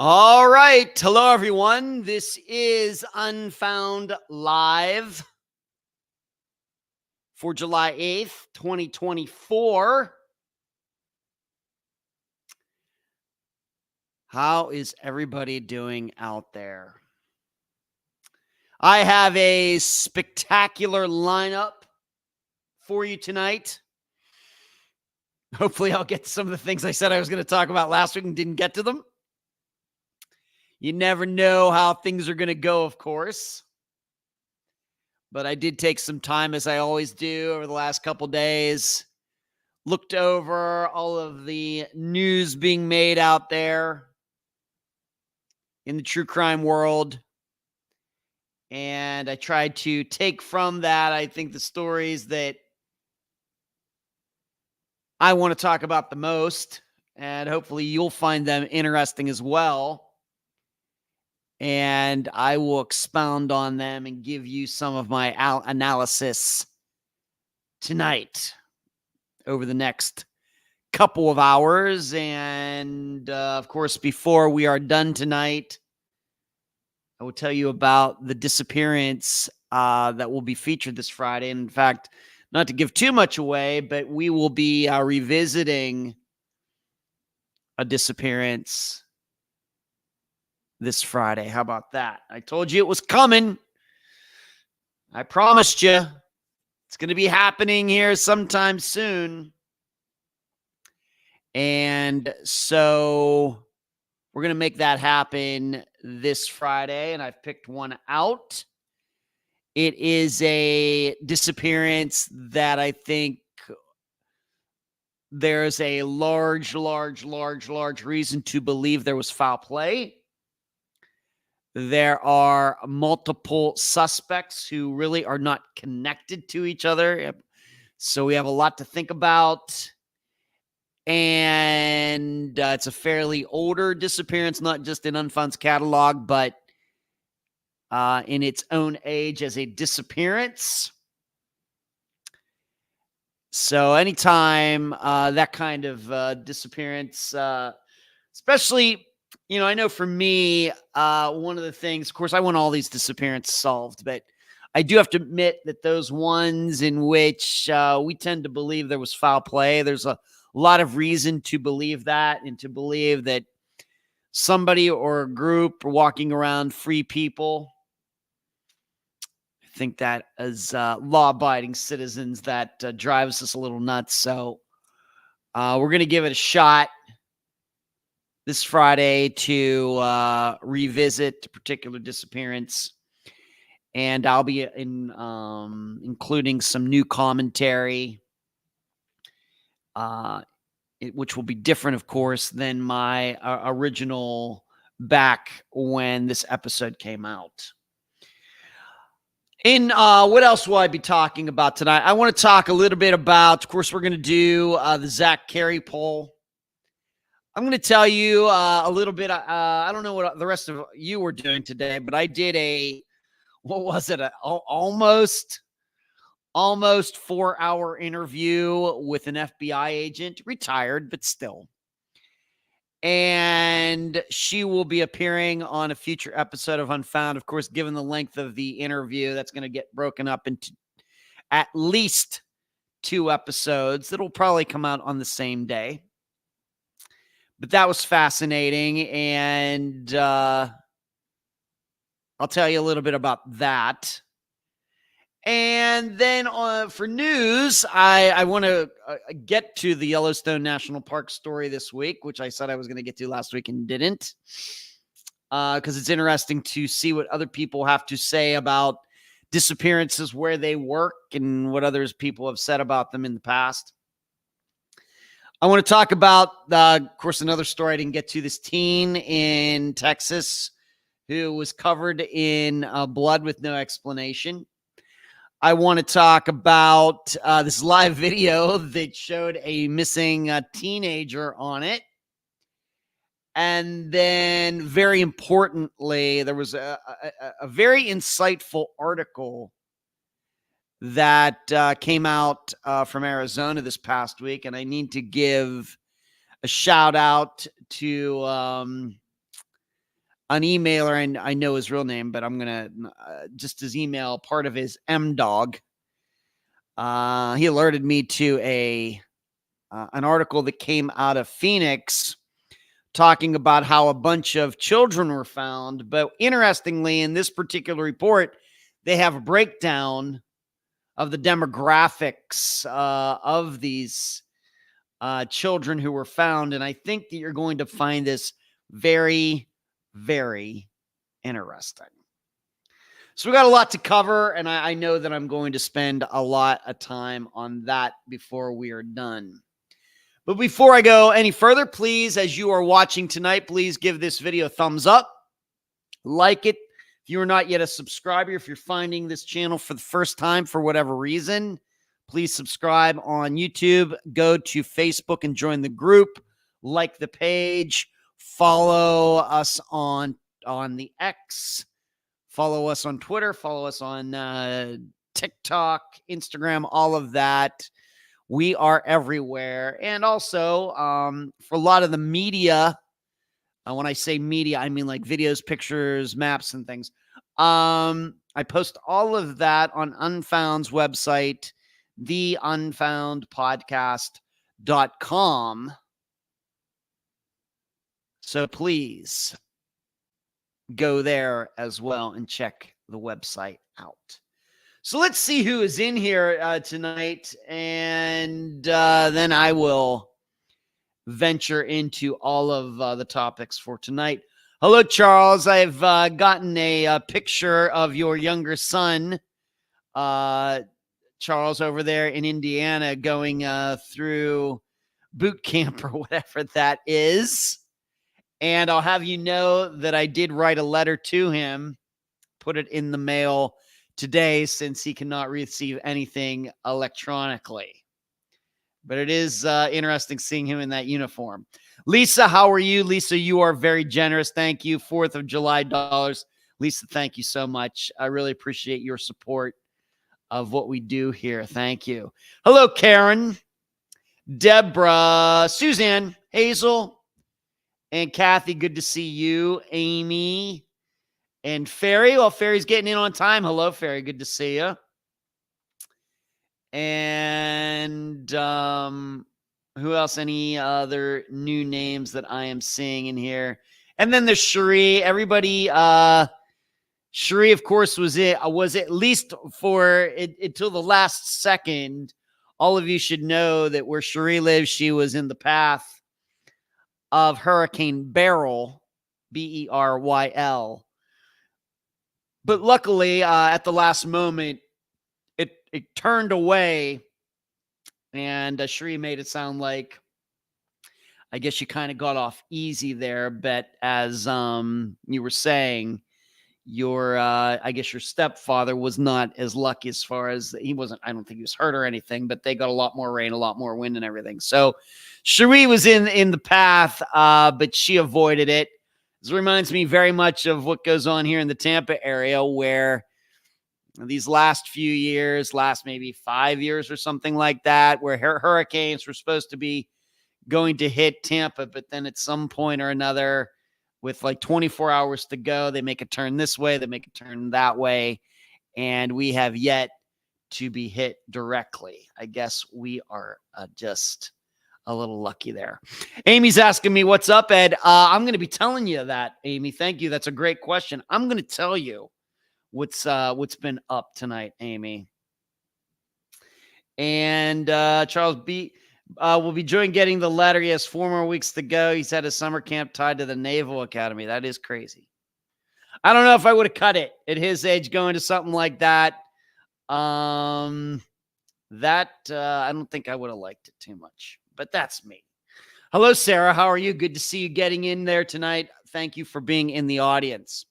All right. Hello, everyone. This is Unfound Live for July 8th, 2024. How is everybody doing out there? I have a spectacular lineup for you tonight. Hopefully, I'll get some of the things I said I was going to talk about last week and didn't get to them. You never know how things are going to go, of course. But I did take some time, as I always do, over the last couple days. Looked over all of the news being made out there in the true crime world. And I tried to take from that, I think, the stories that I want to talk about the most. And hopefully you'll find them interesting as well. And I will expound on them and give you some of my analysis tonight over the next couple of hours. And of course, before we are done tonight, I will tell you about the disappearance that will be featured this Friday. And in fact, not to give too much away, but we will be revisiting a disappearance this Friday. How about that? I told you it was coming. I promised you. It's going to be happening here sometime soon. And so we're going to make that happen this Friday, and I've picked one out. It is a disappearance that I think there's a large reason to believe there was foul play. There are multiple suspects who really are not connected to each other. So we have a lot to think about. And it's a fairly older disappearance, not just in Unfound's catalog, but in its own age as a disappearance. So anytime that kind of disappearance, especially, I know for me, one of the things, of course, I want all these disappearances solved, but I do have to admit that those ones in which we tend to believe there was foul play, there's a lot of reason to believe that, and to believe that somebody or a group are walking around free people. I think that as law-abiding citizens, that drives us a little nuts. So we're going to give it a shot this Friday to revisit a particular disappearance. And I'll be including some new commentary, which will be different, of course, than my original back when this episode came out. In what else will I be talking about tonight? I want to talk a little bit about, of course, we're going to do the Zack Cary poll. I'm going to tell you a little bit. I don't know what the rest of you were doing today, but I did almost 4-hour interview with an FBI agent, retired, but still. And she will be appearing on a future episode of Unfound. Of course, given the length of the interview, that's going to get broken up into at least 2 episodes that will probably come out on the same day. But that was fascinating, and I'll tell you a little bit about that. And then for news, I want to get to the Yellowstone National Park story this week, which I said I was going to get to last week and didn't, because it's interesting to see what other people have to say about disappearances, where they work, and what others people have said about them in the past. I want to talk about, of course, another story I didn't get to, this teen in Texas who was covered in blood with no explanation. I want to talk about this live video that showed a missing teenager on it. And then, very importantly, there was a very insightful article that came out from Arizona this past week. And I need to give a shout out to an emailer, and I know his real name, but I'm going to just his email, part of his M-Dog. He alerted me to an article that came out of Phoenix talking about how a bunch of children were found. But interestingly, in this particular report, they have a breakdown of the demographics of these children who were found. And I think that you're going to find this very, very interesting. So we got a lot to cover, and I know that I'm going to spend a lot of time on that before we are done. But before I go any further, please, as you are watching tonight, please give this video a thumbs up. Like it. If you are not yet a subscriber, if you're finding this channel for the first time for whatever reason, please subscribe on YouTube. Go to Facebook and join the group. Like the page. Follow us on the X. Follow us on Twitter. Follow us on TikTok, Instagram, all of that. We are everywhere. And also, for a lot of the media, when I say media, I mean like videos, pictures, maps, and things. I post all of that on Unfound's website, theunfoundpodcast.com. So please go there as well and check the website out. So let's see who is in here tonight, and then I will venture into all of the topics for tonight. Hello, Charles. I've gotten a picture of your younger son, Charles, over there in Indiana, going through boot camp or whatever that is. And I'll have you know that I did write a letter to him, put it in the mail today, since he cannot receive anything electronically. But it is interesting seeing him in that uniform. Lisa, how are you? Lisa, you are very generous. Thank you. 4th of July dollars. Lisa, thank you so much. I really appreciate your support of what we do here. Thank you. Hello, Karen, Deborah, Suzanne, Hazel, and Kathy. Good to see you. Amy and Ferry. Well, Ferry's getting in on time. Hello, Ferry. Good to see you. And who else? Any other new names that I am seeing in here? And then there's Cherie. Everybody, Cherie, of course, was at least for it until the last second. All of you should know that where Cherie lives, she was in the path of Hurricane Beryl, Beryl. But luckily, at the last moment, it turned away, and Cherie made it sound like, I guess you kind of got off easy there. But as you were saying, I guess your stepfather was not as lucky as far as he wasn't. I don't think he was hurt or anything, but they got a lot more rain, a lot more wind and everything. So Cherie was in the path, but she avoided it. This reminds me very much of what goes on here in the Tampa area, where these last few years, last maybe 5 years or something like that, where hurricanes were supposed to be going to hit Tampa, but then at some point or another, with like 24 hours to go, they make a turn this way, they make a turn that way, and we have yet to be hit directly. I guess we are just a little lucky there. Amy's asking me, what's up, Ed? I'm going to be telling you that, Amy. Thank you. That's a great question. I'm going to tell you what's been up tonight, Amy. And Charles B will be joined getting the letter. He has 4 more weeks to go. He's had a summer camp tied to the Naval Academy. That is crazy. I don't know if I would have cut it at his age going to something like that. I don't think I would have liked it too much, but that's me. Hello, Sarah. How are you? Good to see you getting in there tonight. Thank you for being in the audience.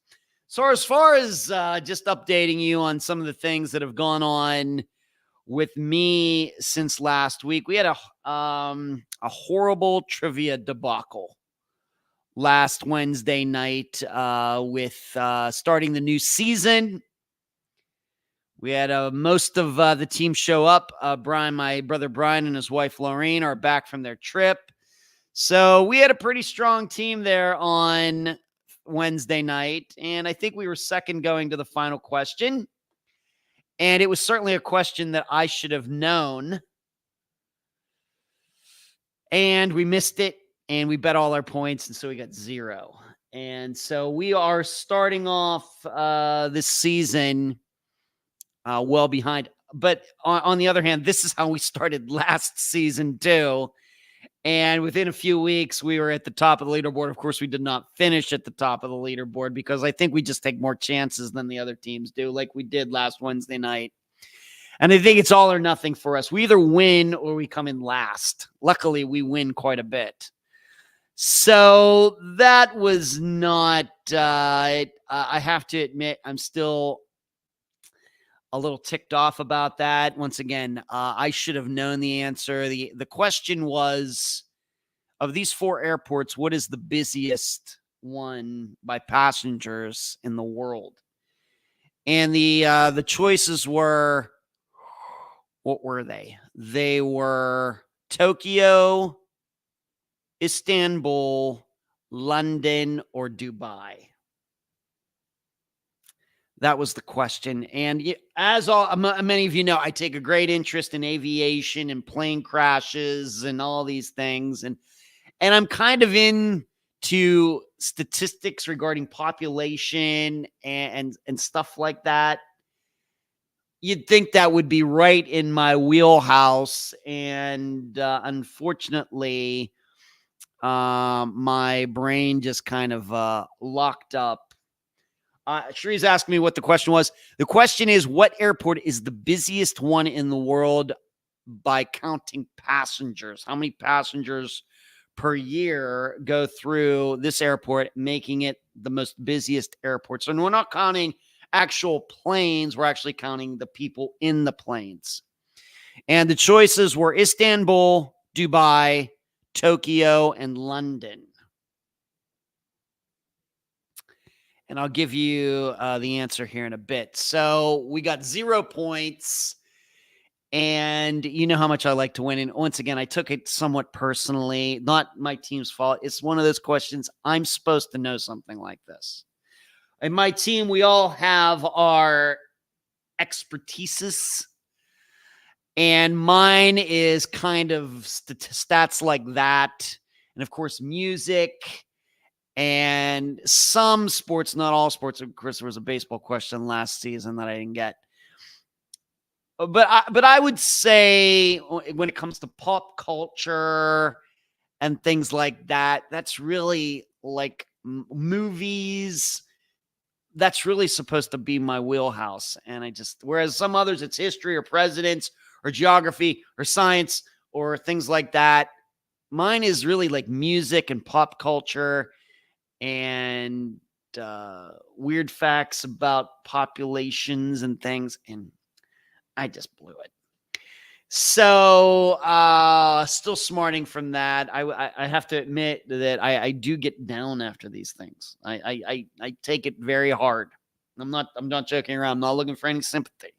So as far as just updating you on some of the things that have gone on with me since last week, we had a horrible trivia debacle last Wednesday night with starting the new season. We had most of the team show up. Brian, my brother Brian, and his wife Lorraine are back from their trip. So we had a pretty strong team there on Wednesday night, and I think we were second going to the final question. And it was certainly a question that I should have known. And we missed it, and we bet all our points, and so we got 0. And so we are starting off this season well behind. But on the other hand, this is how we started last season too. And within a few weeks, we were at the top of the leaderboard. Of course, we did not finish at the top of the leaderboard because I think we just take more chances than the other teams do, like we did last Wednesday night. And I think it's all or nothing for us. We either win or we come in last. Luckily, we win quite a bit. So that was not, I have to admit, I'm still a little ticked off about that. Once again, I should have known the answer. The question was, of these 4 airports, what is the busiest one by passengers in the world? And the choices were, what were they? They were Tokyo, Istanbul, London, or Dubai. That was the question. And as many of you know, I take a great interest in aviation and plane crashes and all these things. And I'm kind of into statistics regarding population and stuff like that. You'd think that would be right in my wheelhouse. And unfortunately, my brain just kind of locked up. Shree's asking me what the question was. The question is, what airport is the busiest one in the world by counting passengers? How many passengers per year go through this airport, making it the most busiest airport? So we're not counting actual planes. We're actually counting the people in the planes. And the choices were Istanbul, Dubai, Tokyo, and London. And I'll give you the answer here in a bit. So we got 0 points. And you know how much I like to win. And once again, I took it somewhat personally. Not my team's fault. It's one of those questions. I'm supposed to know something like this. In my team, we all have our expertises. And mine is kind of stats like that. And of course, music. And some sports, not all sports. Of course, there was a baseball question last season that I didn't get. But I would say when it comes to pop culture and things like that, that's really like movies. That's really supposed to be my wheelhouse. And whereas some others, it's history or presidents or geography or science or things like that. Mine is really like music and pop culture and weird facts about populations and things. And I just blew it. So still smarting from that. I have to admit that I do get down after these things. I take it very hard. I'm not joking around. I'm not looking for any sympathy.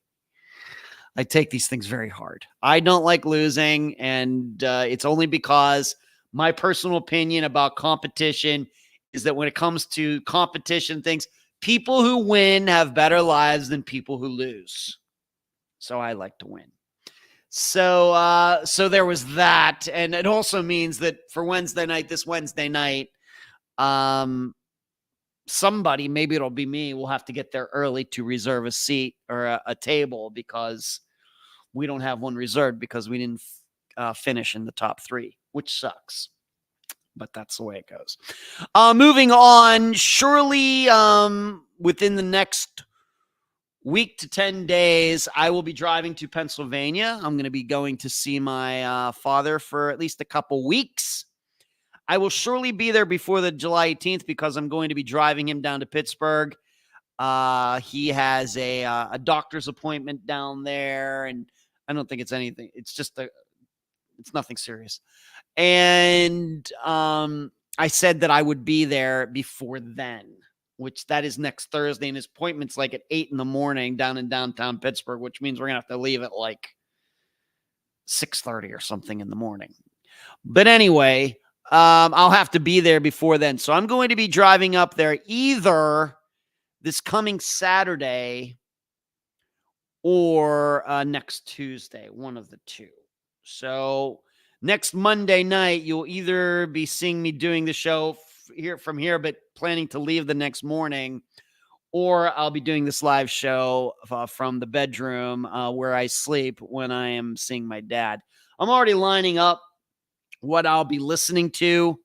I take these things very hard. I don't like losing, and it's only because my personal opinion about competition is that when it comes to competition things, people who win have better lives than people who lose. So I like to win. So there was that. And it also means that for this Wednesday night, somebody, maybe it'll be me, will have to get there early to reserve a seat or a table because we don't have one reserved because we didn't finish in the top 3, which sucks. But that's the way it goes. Moving on, surely within the next week to 10 days, I will be driving to Pennsylvania. I'm going to be going to see my father for at least a couple weeks. I will surely be there before the July 18th because I'm going to be driving him down to Pittsburgh. He has a doctor's appointment down there, and I don't think it's anything. It's just it's nothing serious. And I said that I would be there before then, which that is next Thursday. And his appointment's like at 8 a.m. down in downtown Pittsburgh, which means we're going to have to leave at like 6:30 or something in the morning. But anyway, I'll have to be there before then. So I'm going to be driving up there either this coming Saturday or next Tuesday, one of the two. So next Monday night, you'll either be seeing me doing the show from here, but planning to leave the next morning, or I'll be doing this live show from the bedroom where I sleep when I am seeing my dad. I'm already lining up what I'll be listening to.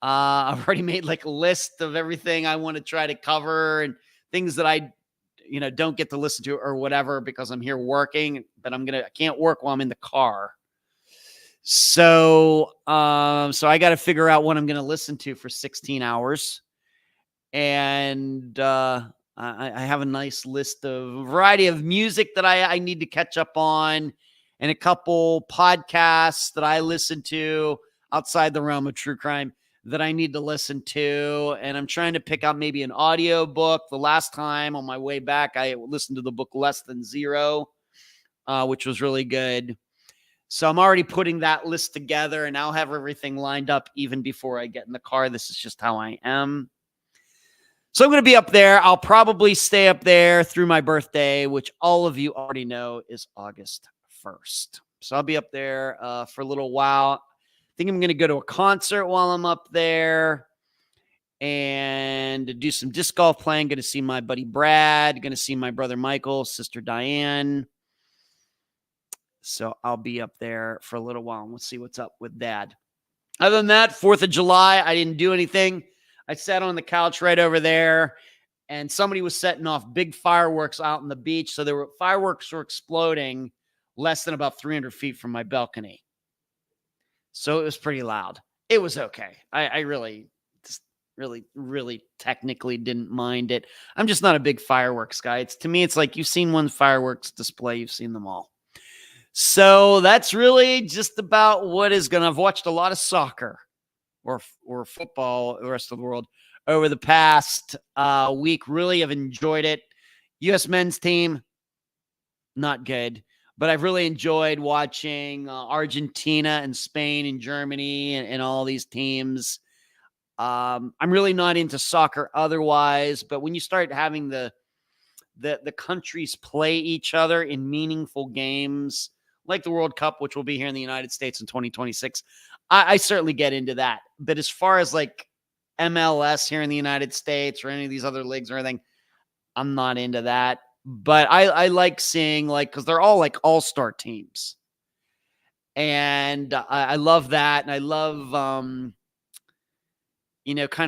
I've already made like a list of everything I want to try to cover and things that I don't get to listen to or whatever because I'm here working, but I can't work while I'm in the car. So I got to figure out what I'm going to listen to for 16 hours. And I have a nice list of a variety of music that I need to catch up on, and a couple podcasts that I listen to outside the realm of true crime that I need to listen to. And I'm trying to pick out maybe an audio book. The last time on my way back, I listened to the book Less Than Zero, which was really good. So I'm already putting that list together, and I'll have everything lined up even before I get in the car. This is just how I am. So I'm going to be up there. I'll probably stay up there through my birthday, which all of you already know is August 1st. So I'll be up there for a little while. I think I'm going to go to a concert while I'm up there and do some disc golf playing. Going to see my buddy Brad. Going to see my brother Michael, sister Diane. So I'll be up there for a little while, and we'll see what's up with Dad. Other than that, 4th of July, I didn't do anything. I sat on the couch right over there, and somebody was setting off big fireworks out on the beach. So fireworks were exploding less than about 300 feet from my balcony. So it was pretty loud. It was okay. I really technically didn't mind it. I'm just not a big fireworks guy. To me, it's like you've seen one fireworks display, you've seen them all. So that's really just about what is going to. I've watched a lot of soccer or football, the rest of the world, over the past week. Really have enjoyed it. U.S. men's team, not good. But I've really enjoyed watching Argentina and Spain and Germany and all these teams. I'm really not into soccer otherwise, but when you start having the countries play each other in meaningful games, like the World Cup, which will be here in the United States in 2026, I certainly get into that. But as far as like MLS here in the United States or any of these other leagues or anything, I'm not into that. But I like seeing, because they're all like all-star teams. And I love that. And I love, kind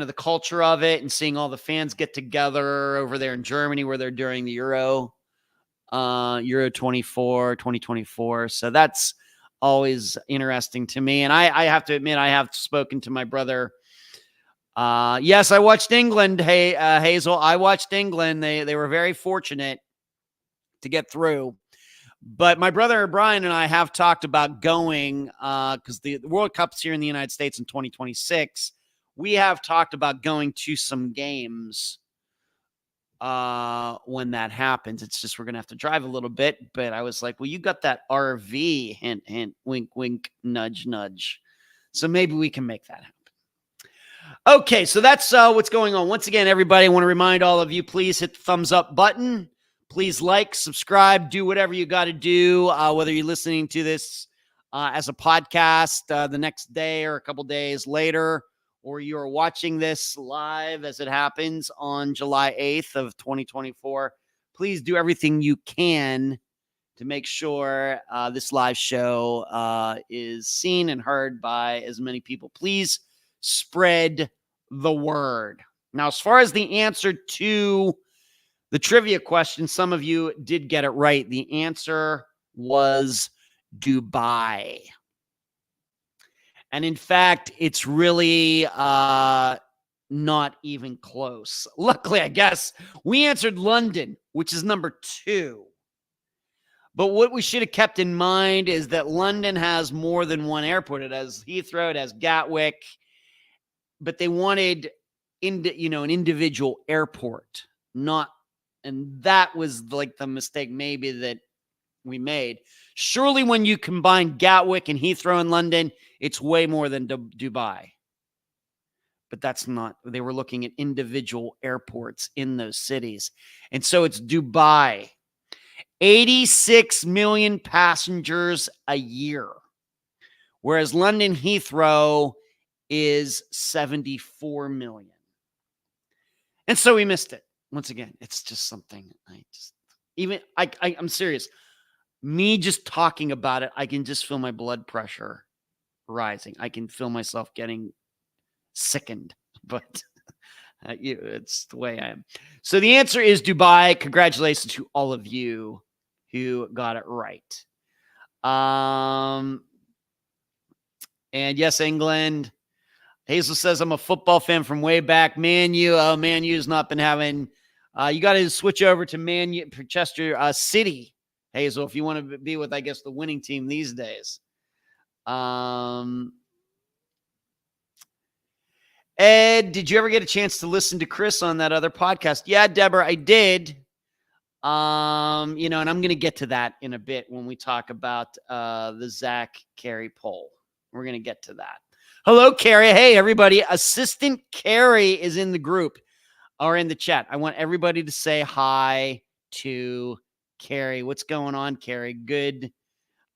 of the culture of it and seeing all the fans get together over there in Germany where they're doing the Euro 2024. So that's always interesting to me. And I have to admit, I have spoken to my brother. Yes, I watched England. Hey, Hazel, I watched England. They were very fortunate to get through. But my brother Brian and I have talked about going because the World Cup's here in the United States in 2026. We have talked about going to some games when that happens. It's just we're going to have to drive a little bit. But I was like, well, you got that RV, hint, hint, wink, wink, nudge, nudge. So maybe we can make that happen. Okay, so that's what's going on. Once again, everybody, I want to remind all of you, please hit the thumbs up button. Please like, subscribe, do whatever you got to do, whether you're listening to this as a podcast the next day or a couple days later, or you're watching this live as it happens on July 8th of 2024. Please do everything you can to make sure this live show is seen and heard by as many people. Please spread the word. Now, as far as the answer to the trivia question, some of you did get it right. The answer was Dubai. And in fact, it's really not even close. Luckily, I guess, we answered London, which is number 2. But what we should have kept in mind is that London has more than one airport. It has Heathrow, it has Gatwick, but they wanted an individual airport, and that was like the mistake maybe that we made. Surely when you combine Gatwick and Heathrow in London, it's way more than Dubai. but that's not, they were looking at individual airports in those cities. And so it's Dubai, 86 million passengers a year, whereas London Heathrow is 74 million. And so we missed it. Once again, it's just something I'm serious. Me just talking about it, I can just feel my blood pressure rising. I can feel myself getting sickened, but it's the way I am. So the answer is Dubai. Congratulations to all of you who got it right. And yes, England. Hazel says, I'm a football fan from way back. Man U has not been having, you got to switch over to Manchester City, Hazel, if you want to be with, I guess, the winning team these days. Ed, did you ever get a chance to listen to Chris on that other podcast? Yeah, Deborah, I did. And I'm going to get to that in a bit when we talk about the Zack Cary poll. We're going to get to that. Hello, Cary. Hey, everybody. Assistant Cary is in the group or in the chat. I want everybody to say hi to Cary. What's going on, Cary? Good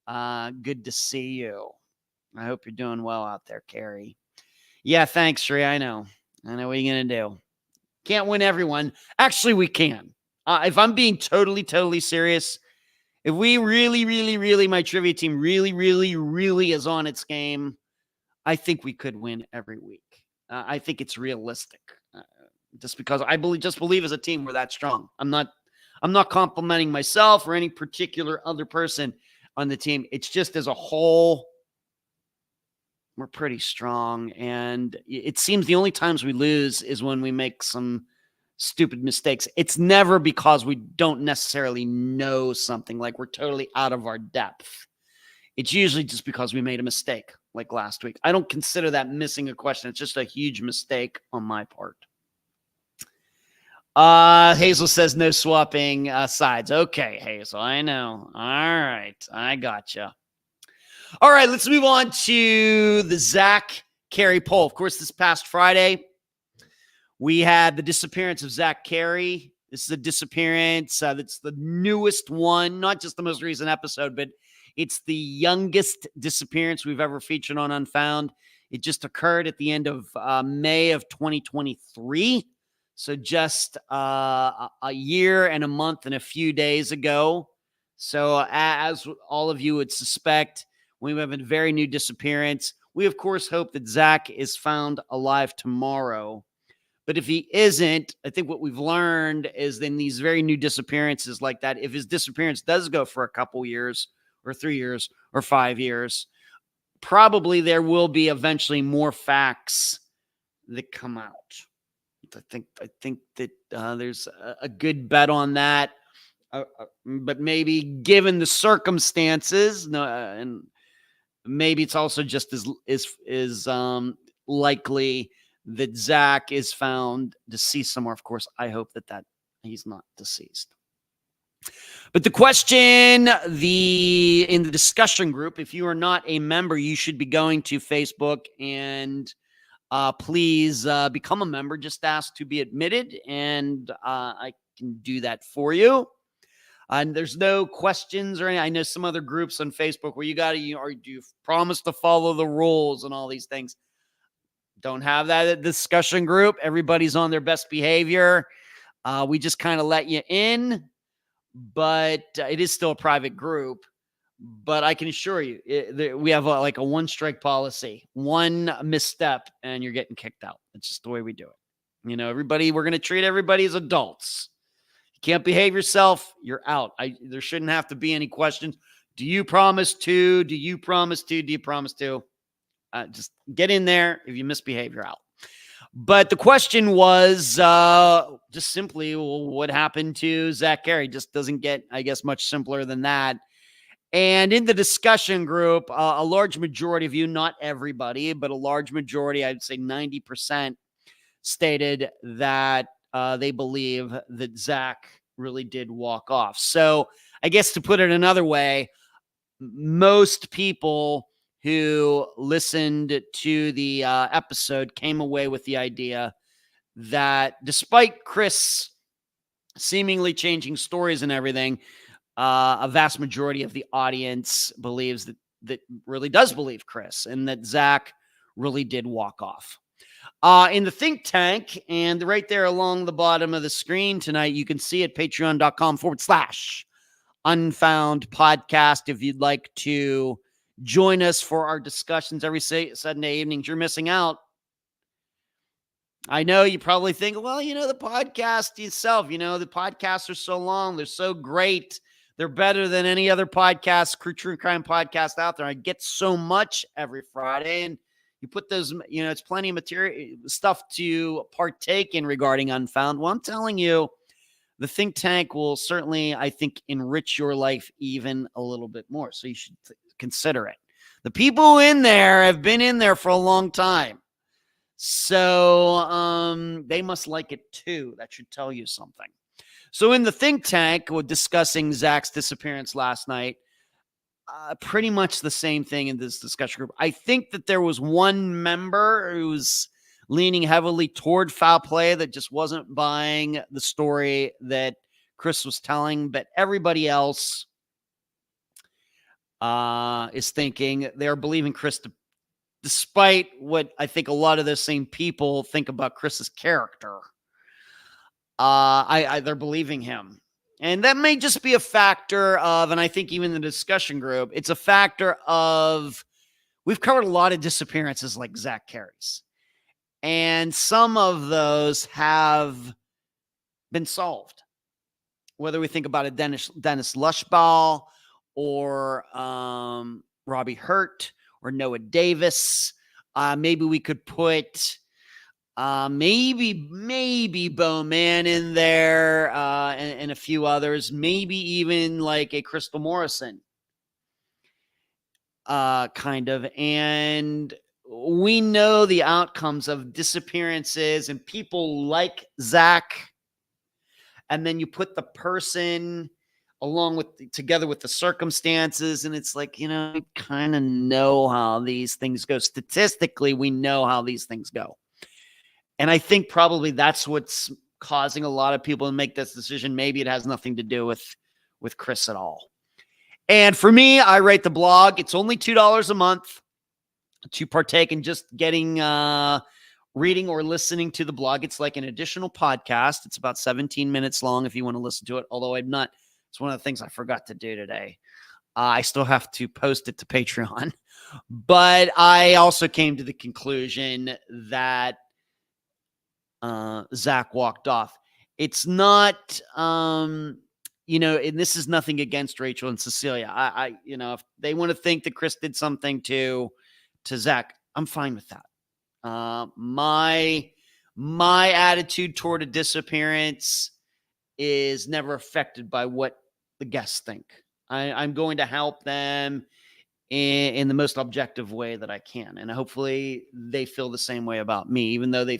to see you. I hope you're doing well out there, Cary. Yeah, thanks, Sri. I know. What are you going to do? Can't win everyone. Actually, we can. If I'm being totally serious, if we really, my trivia team really is on its game, I think we could win every week. I think it's realistic, just because I believe as a team we're that strong. I'm not complimenting myself or any particular other person on the team. It's just as a whole, we're pretty strong. And it seems the only times we lose is when we make some stupid mistakes. It's never because we don't necessarily know something, like we're totally out of our depth. It's usually just because we made a mistake, like last week. I don't consider that missing a question. It's just a huge mistake on my part. Hazel says no swapping sides. Okay, Hazel, I know. All right, I gotcha. All right, let's move on to the Zack Cary poll. Of course, this past Friday, we had the disappearance of Zack Cary. This is a disappearance. That's the newest one, not just the most recent episode, but it's the youngest disappearance we've ever featured on Unfound. It just occurred at the end of May of 2023. So just a year and a month and a few days ago. So as all of you would suspect, we have a very new disappearance. We, of course, hope that Zack is found alive tomorrow. But if he isn't, I think what we've learned is in these very new disappearances like that, if his disappearance does go for a couple years or 3 years or 5 years, probably there will be eventually more facts that come out. I think that there's a good bet on that. But maybe given the circumstances, and maybe it's also just as likely that Zack is found deceased somewhere. Of course, I hope that he's not deceased. But the question, in the discussion group, if you are not a member, you should be going to Facebook and please become a member. Just ask to be admitted, and I can do that for you. And there's no questions or anything. I know some other groups on Facebook where you promise to follow the rules and all these things. Don't have that discussion group. Everybody's on their best behavior. We just kind of let you in, but it is still a private group. But I can assure you, we have a one strike policy. One misstep and you're getting kicked out. It's just the way we do it. We're going to treat everybody as adults. You can't behave yourself, you're out. There shouldn't have to be any questions. Do you promise to? Do you promise to? Do you promise to? Just get in there. If you misbehave, you're out. But the question was just simply, what happened to Zack Cary? Just doesn't get, I guess, much simpler than that. And in the discussion group, a large majority of you, not everybody, but a large majority, I'd say 90%, stated that they believe that Zack really did walk off. So I guess to put it another way, most people who listened to the episode came away with the idea that despite Chris seemingly changing stories and everything, a vast majority of the audience believes that really does believe Chris, and that Zack really did walk off. In the think tank, and right there along the bottom of the screen tonight, you can see it, patreon.com/Unfound podcast. If you'd like to join us for our discussions every Sunday evenings, you're missing out. I know you probably think, well, the podcast itself, the podcasts are so long. They're so great. They're better than any other podcast, true crime podcast out there. I get so much every Friday, and you put those, it's plenty of material, stuff to partake in regarding Unfound. Well, I'm telling you, the think tank will certainly, I think, enrich your life even a little bit more. So you should consider it. The people in there have been in there for a long time. So they must like it too. That should tell you something. So in the think tank, we're discussing Zack's disappearance last night. Pretty much the same thing in this discussion group. I think that there was one member who's leaning heavily toward foul play that just wasn't buying the story that Chris was telling, but everybody else is thinking they're believing Chris, despite what I think a lot of those same people think about Chris's character. They're believing him. And that may just be a factor of, and I think even the discussion group, it's a factor of, we've covered a lot of disappearances like Zack Cary's. And some of those have been solved. Whether we think about a Dennis Lushball or Robbie Hurt or Noah Davis. Maybe we could put maybe Bowman in there and a few others. Maybe even like a Crystal Morrison kind of. And we know the outcomes of disappearances and people like Zack. And then you put the person together with the circumstances. And it's like, we kind of know how these things go. Statistically, we know how these things go. And I think probably that's what's causing a lot of people to make this decision. Maybe it has nothing to do with Chris at all. And for me, I write the blog. It's only $2 a month to partake in just getting reading or listening to the blog. It's like an additional podcast. It's about 17 minutes long if you want to listen to it, although it's one of the things I forgot to do today. I still have to post it to Patreon. But I also came to the conclusion that Zack walked off. It's not, and this is nothing against Rachel and Cecilia. If they want to think that Chris did something to Zack, I'm fine with that. My attitude toward a disappearance is never affected by what the guests think. I'm going to help them in the most objective way that I can. And hopefully they feel the same way about me, even though they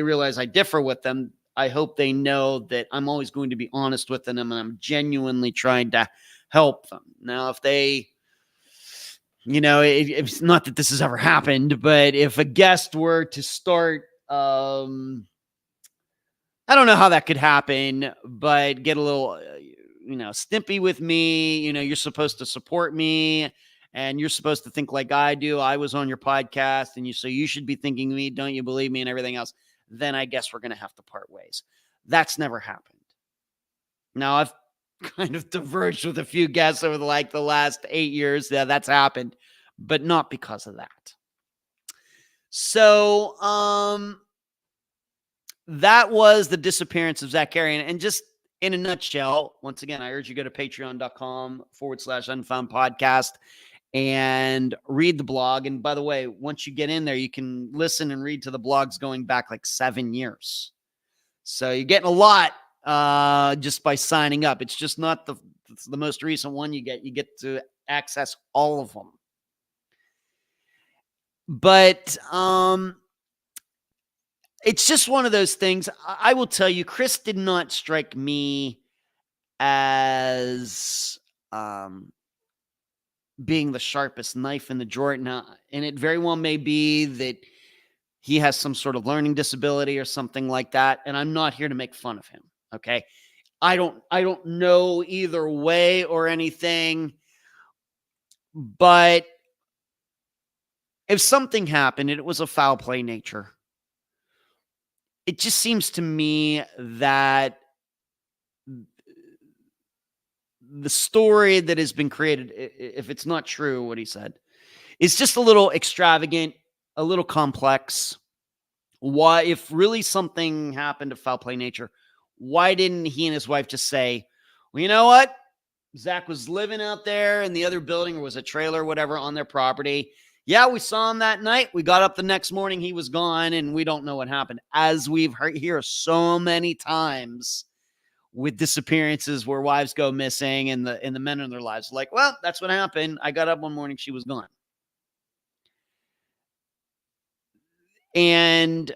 realize I differ with them. I hope they know that I'm always going to be honest with them and I'm genuinely trying to help them. Now, if they, it's not that this has ever happened, but if a guest were to start, I don't know how that could happen, but get a little, stimpy with me, you're supposed to support me and you're supposed to think like I do. I was on your podcast and so you should be thinking me. Don't you believe me and everything else? Then I guess we're going to have to part ways. That's never happened. Now I've kind of diverged with a few guests over the last 8 years. Yeah, that's happened, but not because of that. So, that was the disappearance of Zack Cary. And just in a nutshell, once again, I urge you to go to patreon.com/Unfound podcast and read the blog. And by the way, once you get in there, you can listen and read to the blogs going back like 7 years. So you're getting a lot just by signing up. It's just not the most recent one you get. You get to access all of them. But it's just one of those things. I will tell you, Chris did not strike me as being the sharpest knife in the drawer. Now, and it very well may be that he has some sort of learning disability or something like that. And I'm not here to make fun of him. Okay. I don't know either way or anything, but if something happened and it was a foul play nature, it just seems to me that the story that has been created, if it's not true, what he said, is just a little extravagant, a little complex. Why, if really something happened of foul play nature, why didn't he and his wife just say, well, you know what? Zack was living out there in the other building, or was a trailer, whatever, on their property. Yeah, we saw him that night. We got up the next morning. He was gone, and we don't know what happened. As we've heard here so many times with disappearances where wives go missing and the men in their lives, like, well, that's what happened. I got up one morning, she was gone. And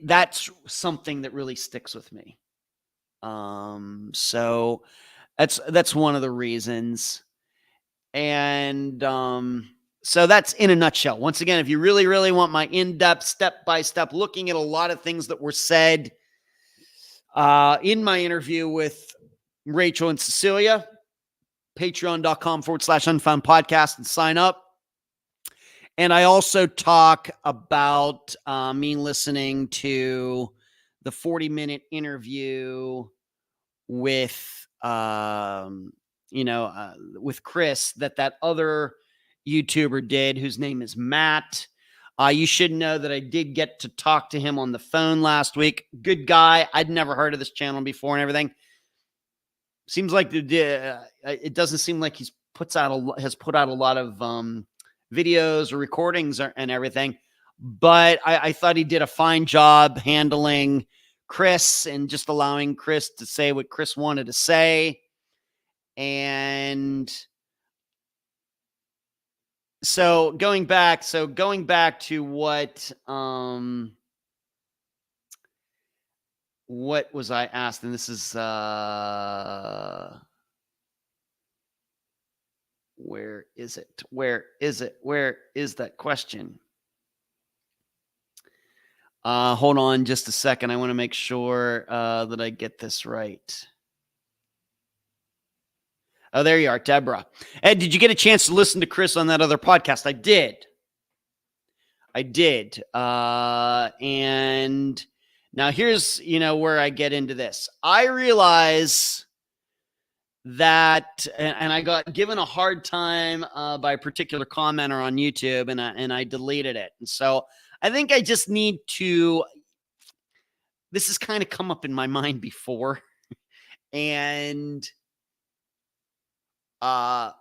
that's something that really sticks with me. So that's one of the reasons. And so that's in a nutshell. Once again, if you really, really want my in-depth, step-by-step, looking at a lot of things that were said in my interview with Rachel and Cecilia, patreon.com/unfound podcast, and sign up. And I also talk about me listening to the 40-minute interview with, with Chris that other YouTuber did, whose name is Matt. You should know that I did get to talk to him on the phone last week. Good guy. I'd never heard of this channel before and everything. Seems like it doesn't seem like has put out a lot of videos or recordings and everything. But I thought he did a fine job handling Chris and just allowing Chris to say what Chris wanted to say. And so going back to what was I asked? And this is where is it? Where is that question? Hold on just a second. I want to make sure that I get this right. Oh, there you are, Deborah. Ed, did you get a chance to listen to Chris on that other podcast? I did. And now here's, where I get into this. I realize that, and I got given a hard time by a particular commenter on YouTube, and I deleted it. And so I think I just need to, this has kind of come up in my mind before. And for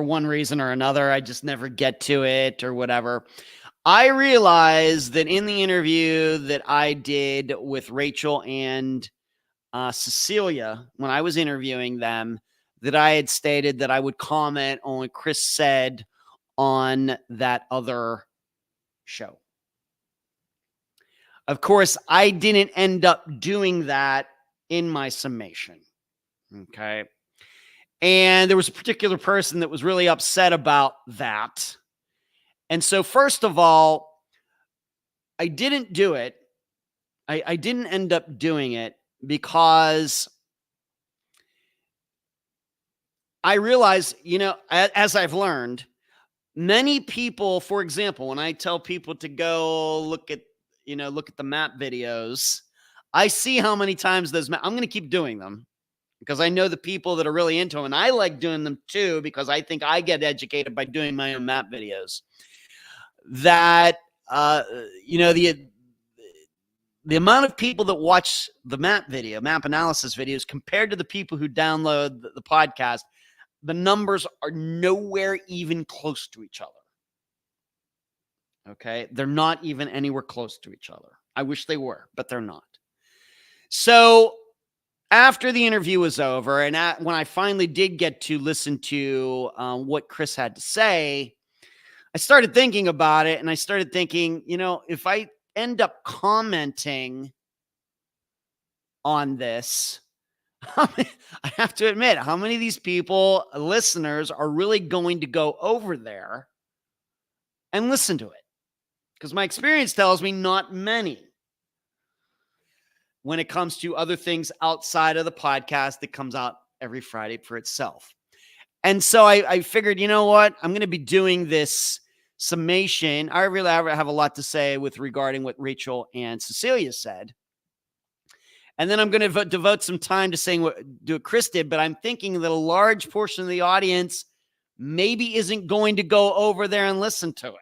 one reason or another, I just never get to it or whatever. I realized that in the interview that I did with Rachel and Cecilia, when I was interviewing them, that I had stated that I would comment on what Chris said on that other show. Of course, I didn't end up doing that in my summation. Okay. And there was a particular person that was really upset about that. And so, first of all, I didn't do it. I didn't end up doing it because I realized, as I've learned, many people, for example, when I tell people to go look at the map videos, I see how many times I'm going to keep doing them because I know the people that are really into them, and I like doing them too because I think I get educated by doing my own map videos. That, the amount of people that watch the map analysis videos compared to the people who download the podcast, the numbers are nowhere even close to each other. Okay. They're not even anywhere close to each other. I wish they were, but they're not. So after the interview was over, and when I finally did get to listen to what Chris had to say, I started thinking about it, and I started thinking, if I end up commenting on this, I have to admit, how many of these people, listeners, are really going to go over there and listen to it? Because my experience tells me not many when it comes to other things outside of the podcast that comes out every Friday for itself. And so I figured, you know what? I'm going to be doing this summation. I really have a lot to say with regarding what Rachel and Cecilia said. And then I'm going to devote some time to saying what Chris did. But I'm thinking that a large portion of the audience maybe isn't going to go over there and listen to it.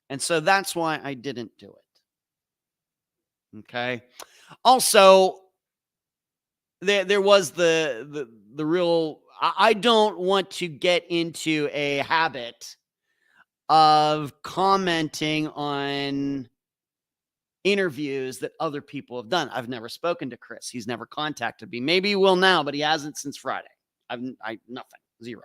And so that's why I didn't do it. Okay. Also, there was the real, I don't want to get into a habit of commenting on interviews that other people have done. I've never spoken to Chris. He's never contacted me. Maybe he will now, but he hasn't since Friday. Nothing, zero.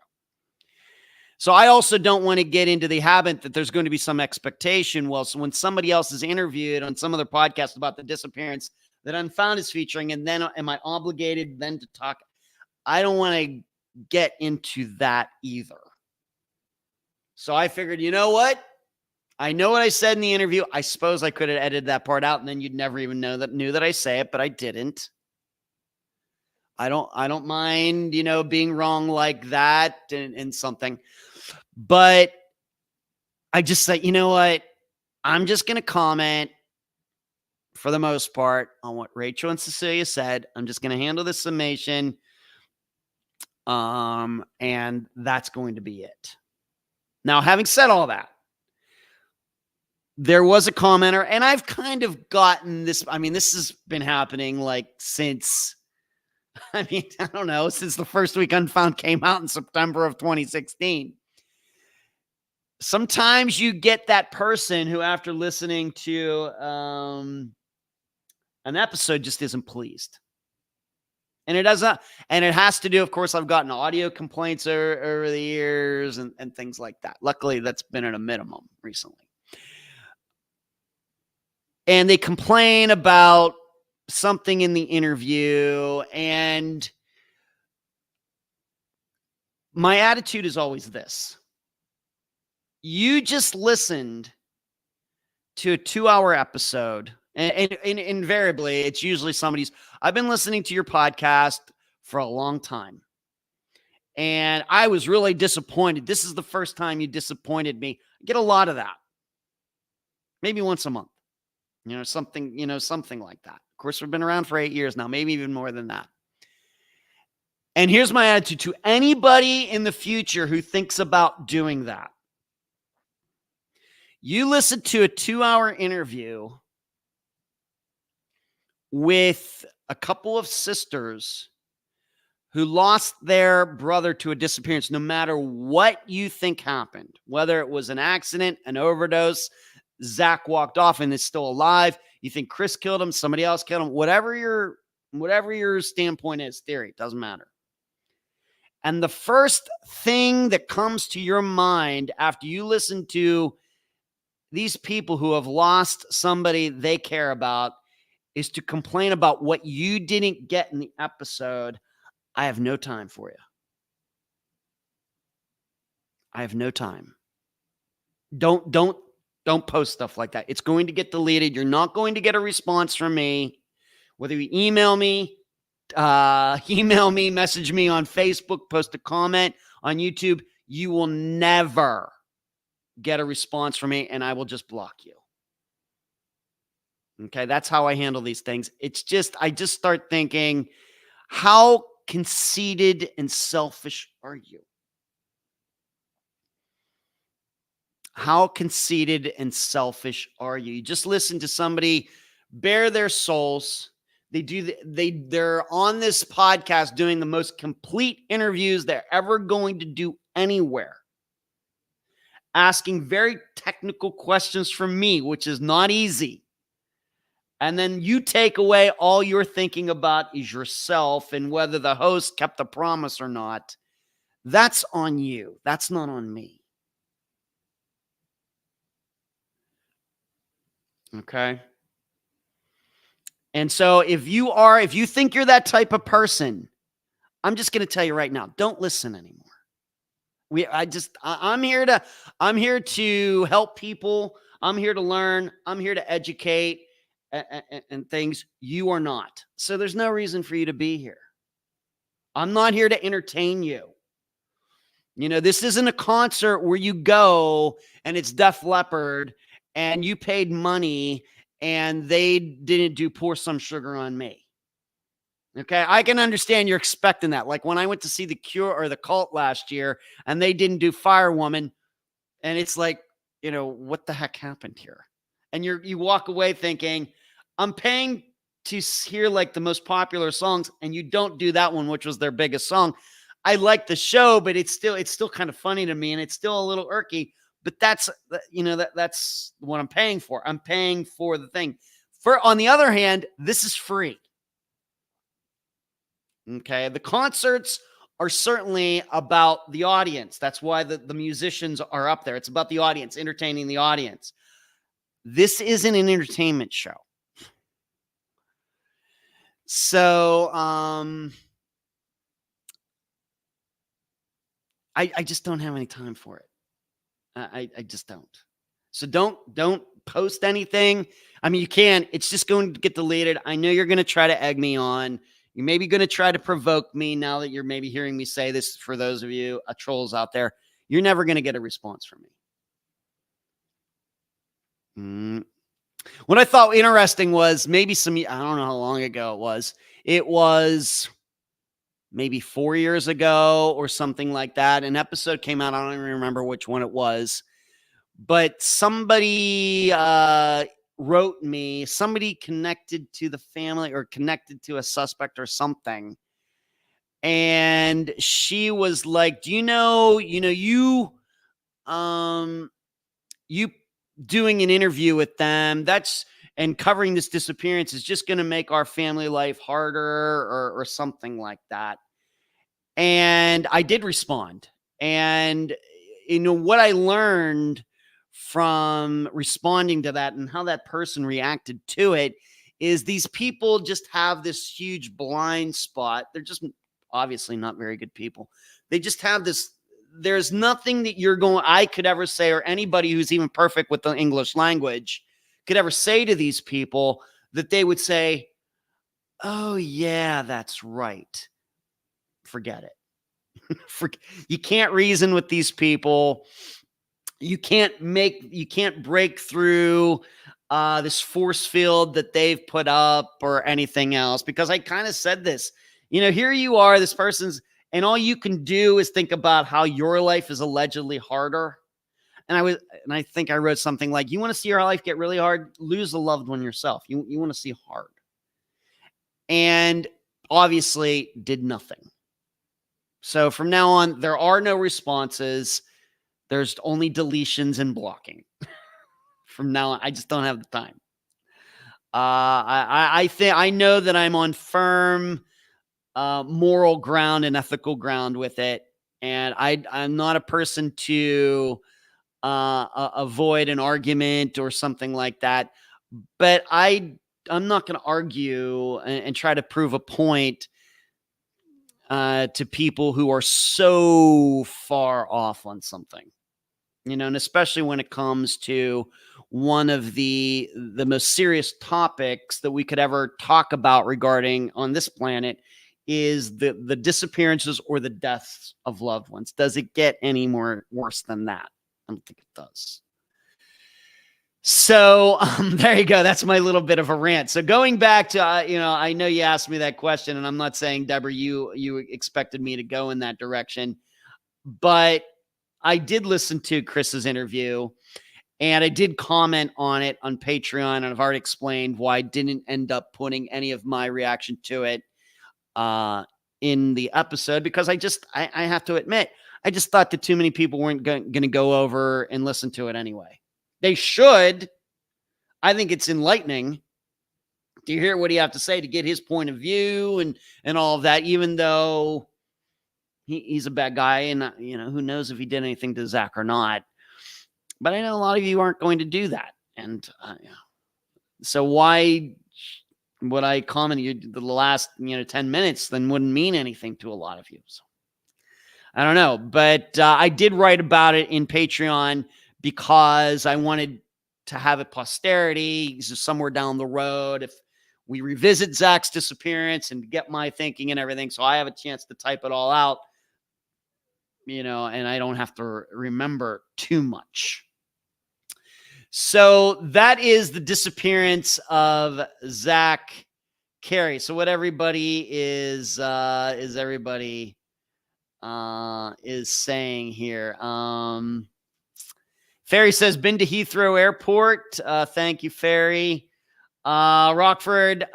So I also don't want to get into the habit that there's going to be some expectation. Well, so when somebody else is interviewed on some other podcast about the disappearance that Unfound is featuring, and then am I obligated then to talk? I don't want to get into that either. So I figured, you know what? I know what I said in the interview. I suppose I could have edited that part out and then you'd never even knew that I say it, but I didn't. I don't mind, being wrong like that and something. But I just said, you know what? I'm just going to comment for the most part on what Rachel and Cecilia said. I'm just going to handle the summation. And that's going to be it. Now, having said all that, there was a commenter, and I've kind of gotten this. I mean, this has been happening since, I don't know, since the first week Unfound came out in September of 2016. Sometimes you get that person who, after listening to an episode, just isn't pleased. And it doesn't, and it has to do, of course, I've gotten audio complaints over the years and things like that. Luckily, that's been at a minimum recently. And they complain about something in the interview. And my attitude is always this. You just listened to a 2-hour episode. And invariably, it's usually somebody's, I've been listening to your podcast for a long time. And I was really disappointed. This is the first time you disappointed me. I get a lot of that. Maybe once a month. Something like that. Of course, we've been around for 8 years now, maybe even more than that. And here's my attitude to anybody in the future who thinks about doing that. You listen to a 2-hour interview with a couple of sisters who lost their brother to a disappearance, no matter what you think happened, whether it was an accident, an overdose, Zack walked off and is still alive. You think Chris killed him, somebody else killed him, whatever your standpoint is, theory, doesn't matter. And the first thing that comes to your mind after you listen to these people who have lost somebody they care about is to complain about what you didn't get in the episode. I have no time for you. I have no time. Don't post stuff like that. It's going to get deleted. You're not going to get a response from me. Whether you email me, message me on Facebook, post a comment on YouTube, you will never get a response from me, and I will just block you. Okay, that's how I handle these things. I just start thinking, how conceited and selfish are you? How conceited and selfish are you? You just listen to somebody bare their souls. They're on this podcast doing the most complete interviews they're ever going to do anywhere. Asking very technical questions from me, which is not easy. And then you take away all you're thinking about is yourself and whether the host kept the promise or not. That's on you. That's not on me. Okay. And so if you think you're that type of person, I'm just going to tell you right now, don't listen anymore. I'm here to help people. I'm here to learn. I'm here to educate and things. You are not. So there's no reason for you to be here. I'm not here to entertain you. This isn't a concert where you go and it's Def Leppard and you paid money and they didn't do Pour Some Sugar on Me. Okay, I can understand you're expecting that. Like when I went to see The Cure or The Cult last year and they didn't do Firewoman, and it's like, what the heck happened here? And you walk away thinking, I'm paying to hear like the most popular songs, and you don't do that one, which was their biggest song. I like the show, but it's still kind of funny to me, and it's still a little irky. But that's what I'm paying for. I'm paying for the thing. On the other hand, this is free. Okay, the concerts are certainly about the audience. That's why the musicians are up there. It's about the audience, entertaining the audience. This isn't an entertainment show. So, I just don't have any time for it. I just don't. So don't post anything. I mean, you can. It's just going to get deleted. I know you're going to try to egg me on. You're maybe going to try to provoke me now that you're maybe hearing me say this. For those of you trolls out there, you're never going to get a response from me. What I thought interesting was maybe I don't know how long ago it was. It was maybe 4 years ago or something like that. An episode came out. I don't even remember which one it was, but somebody wrote me, somebody connected to the family or connected to a suspect or something. And she was like, do you know, you doing an interview with them, and covering this disappearance is just going to make our family life harder or something like that. And I did respond. And, what I learned from responding to that and how that person reacted to it is these people just have this huge blind spot. They're just obviously not very good people. They just have this. There's nothing that I could ever say, or anybody who's even perfect with the English language could ever say to these people that they would say, oh yeah, that's right. Forget it. You can't reason with these people. You can't break through this force field that they've put up or anything else, because I kind of said this, here you are, this person's, and all you can do is think about how your life is allegedly harder. And I think I wrote something like, you want to see your life get really hard? Lose a loved one yourself. You want to see hard. And obviously did nothing. So from now on, there are no responses. There's only deletions and blocking. From now on, I just don't have the time. I know that I'm on firm moral ground and ethical ground with it. And I'm not a person to avoid an argument or something like that. But I'm not going to argue and try to prove a point to people who are so far off on something, and especially when it comes to one of the most serious topics that we could ever talk about regarding on this planet is the disappearances or the deaths of loved ones. Does it get any more worse than that? I don't think it does. So there you go. That's my little bit of a rant. So going back to, I know you asked me that question, and I'm not saying, Deborah, you expected me to go in that direction, but I did listen to Chris's interview, and I did comment on it on Patreon, and I've already explained why I didn't end up putting any of my reaction to it in the episode, because I have to admit, I just thought that too many people weren't going to go over and listen to it anyway. They should. I think it's enlightening to hear what he have to say, to get his point of view and all of that, even though he's a bad guy, and who knows if he did anything to Zack or not. But I know a lot of you aren't going to do that. And so why what I commented the last 10 minutes then wouldn't mean anything to a lot of you. So I don't know, but I did write about it in Patreon because I wanted to have it posterity somewhere down the road if we revisit Zack's disappearance and get my thinking and everything. So I have a chance to type it all out, and I don't have to remember too much. So that is the disappearance of Zack Cary. So what everybody is saying here. Ferry says, been to Heathrow Airport. Thank you, Ferry. Rockford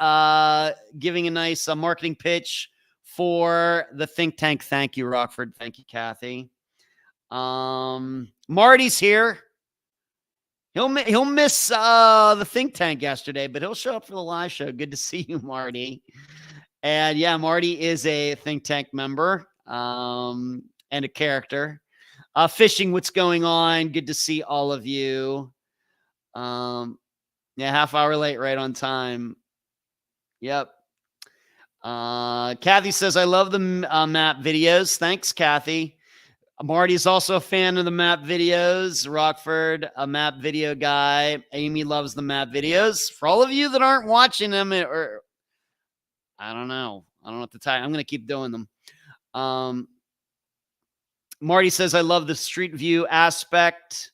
giving a nice marketing pitch for the think tank. Thank you, Rockford. Thank you, Kathy. Marty's here. He'll miss the think tank yesterday, but he'll show up for the live show. Good to see you, Marty. And yeah, Marty is a think tank member and a character. Fishing, what's going on? Good to see all of you. Yeah, half hour late, right on time. Yep. Kathy says, I love the map videos. Thanks, Kathy. Marty's also a fan of the map videos. Rockford, a map video guy. Amy loves the map videos. For all of you that aren't watching them, or I don't know what to tell you. I'm going to keep doing them. Marty says, I love the street view aspect.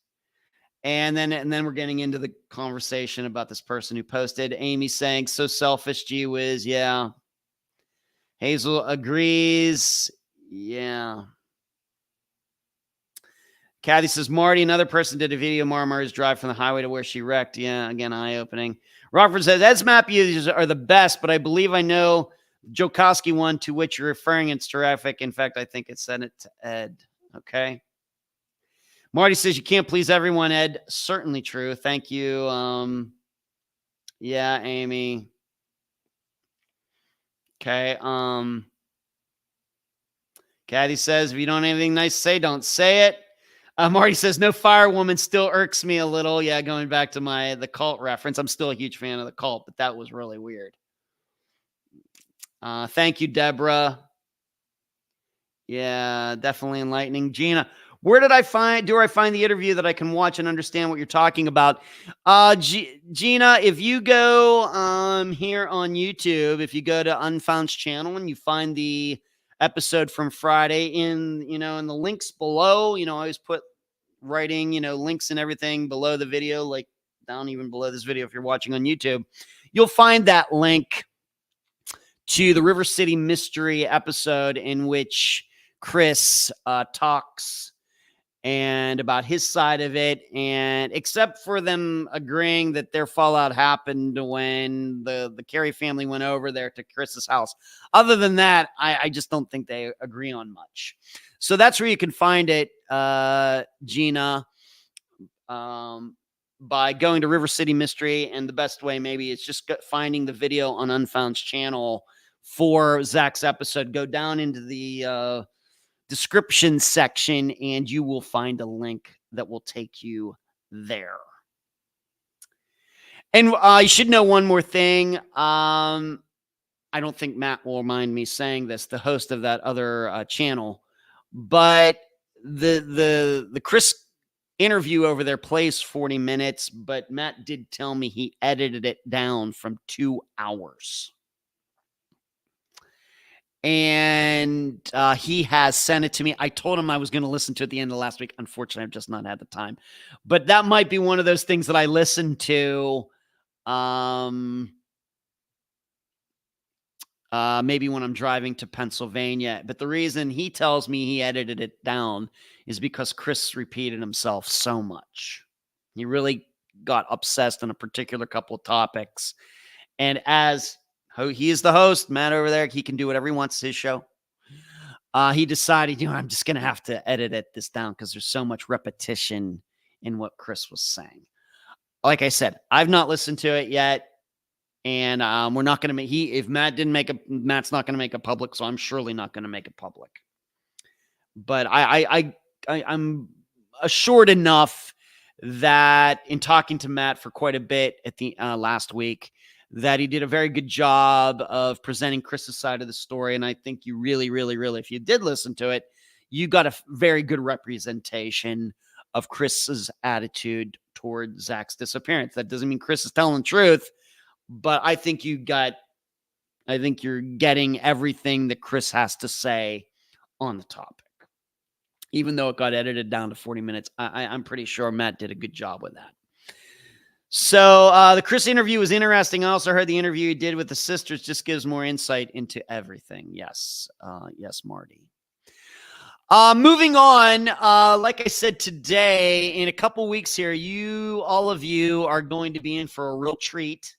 And then we're getting into the conversation about this person who posted. Amy saying, so selfish, gee whiz. Yeah. Hazel agrees. Yeah. Kathy says, Marty, another person did a video of Marmar's drive from the highway to where she wrecked. Yeah, again, eye-opening. Rockford says, Ed's map users are the best, but I believe I know Jokowski one to which you're referring. It's terrific. In fact, I think it sent it to Ed. Okay. Marty says, you can't please everyone, Ed. Certainly true. Thank you. Yeah, Amy. Okay. Kathy says, if you don't have anything nice to say, don't say it. Marty says, no firewoman still irks me a little. Yeah, going back to the cult reference. I'm still a huge fan of the cult, but that was really weird. Thank you, Deborah. Yeah, definitely enlightening. Gina, where do I find the interview that I can watch and understand what you're talking about? Gina, if you go here on YouTube, if you go to Unfound's channel and you find the episode from Friday in the links below, I always put writing, links and everything below the video, like down even below this video if you're watching on YouTube. You'll find that link to the River City Mystery episode in which Chris talks and about his side of it, and except for them agreeing that their fallout happened when the Cary family went over there to Chris's house. Other than that, I just don't think they agree on much. So that's where you can find it, Gina, by going to River City Mystery, and the best way maybe is just finding the video on Unfound's channel for Zack's episode. Go down into the description section and you will find a link that will take you there. And you should know one more thing. I don't think Matt will mind me saying this, the host of that other channel, but the Chris interview over there plays 40 minutes, but Matt did tell me he edited it down from 2 hours. And he has sent it to me. I told him I was going to listen to it at the end of last week. Unfortunately, I've just not had the time. But that might be one of those things that I listen to maybe when I'm driving to Pennsylvania. But the reason he tells me he edited it down is because Chris repeated himself so much. He really got obsessed on a particular couple of topics. And as he is the host, Matt over there, he can do whatever he wants, his show. He decided, I'm just going to have to edit this down because there's so much repetition in what Chris was saying. Like I said, I've not listened to it yet. And we're not going to make, if Matt didn't make Matt's not going to make it public, so I'm surely not going to make it public. But I'm assured enough that in talking to Matt for quite a bit at the last week, that he did a very good job of presenting Chris's side of the story. And I think you really, really, really, if you did listen to it, you got a very good representation of Chris's attitude toward Zack's disappearance. That doesn't mean Chris is telling the truth, but I think you're getting everything that Chris has to say on the topic. Even though it got edited down to 40 minutes, I'm pretty sure Matt did a good job with that. So the Chris interview was interesting. I also heard the interview he did with the sisters just gives more insight into everything. Yes. Yes, Marty. Moving on, like I said today, in a couple weeks here, all of you are going to be in for a real treat.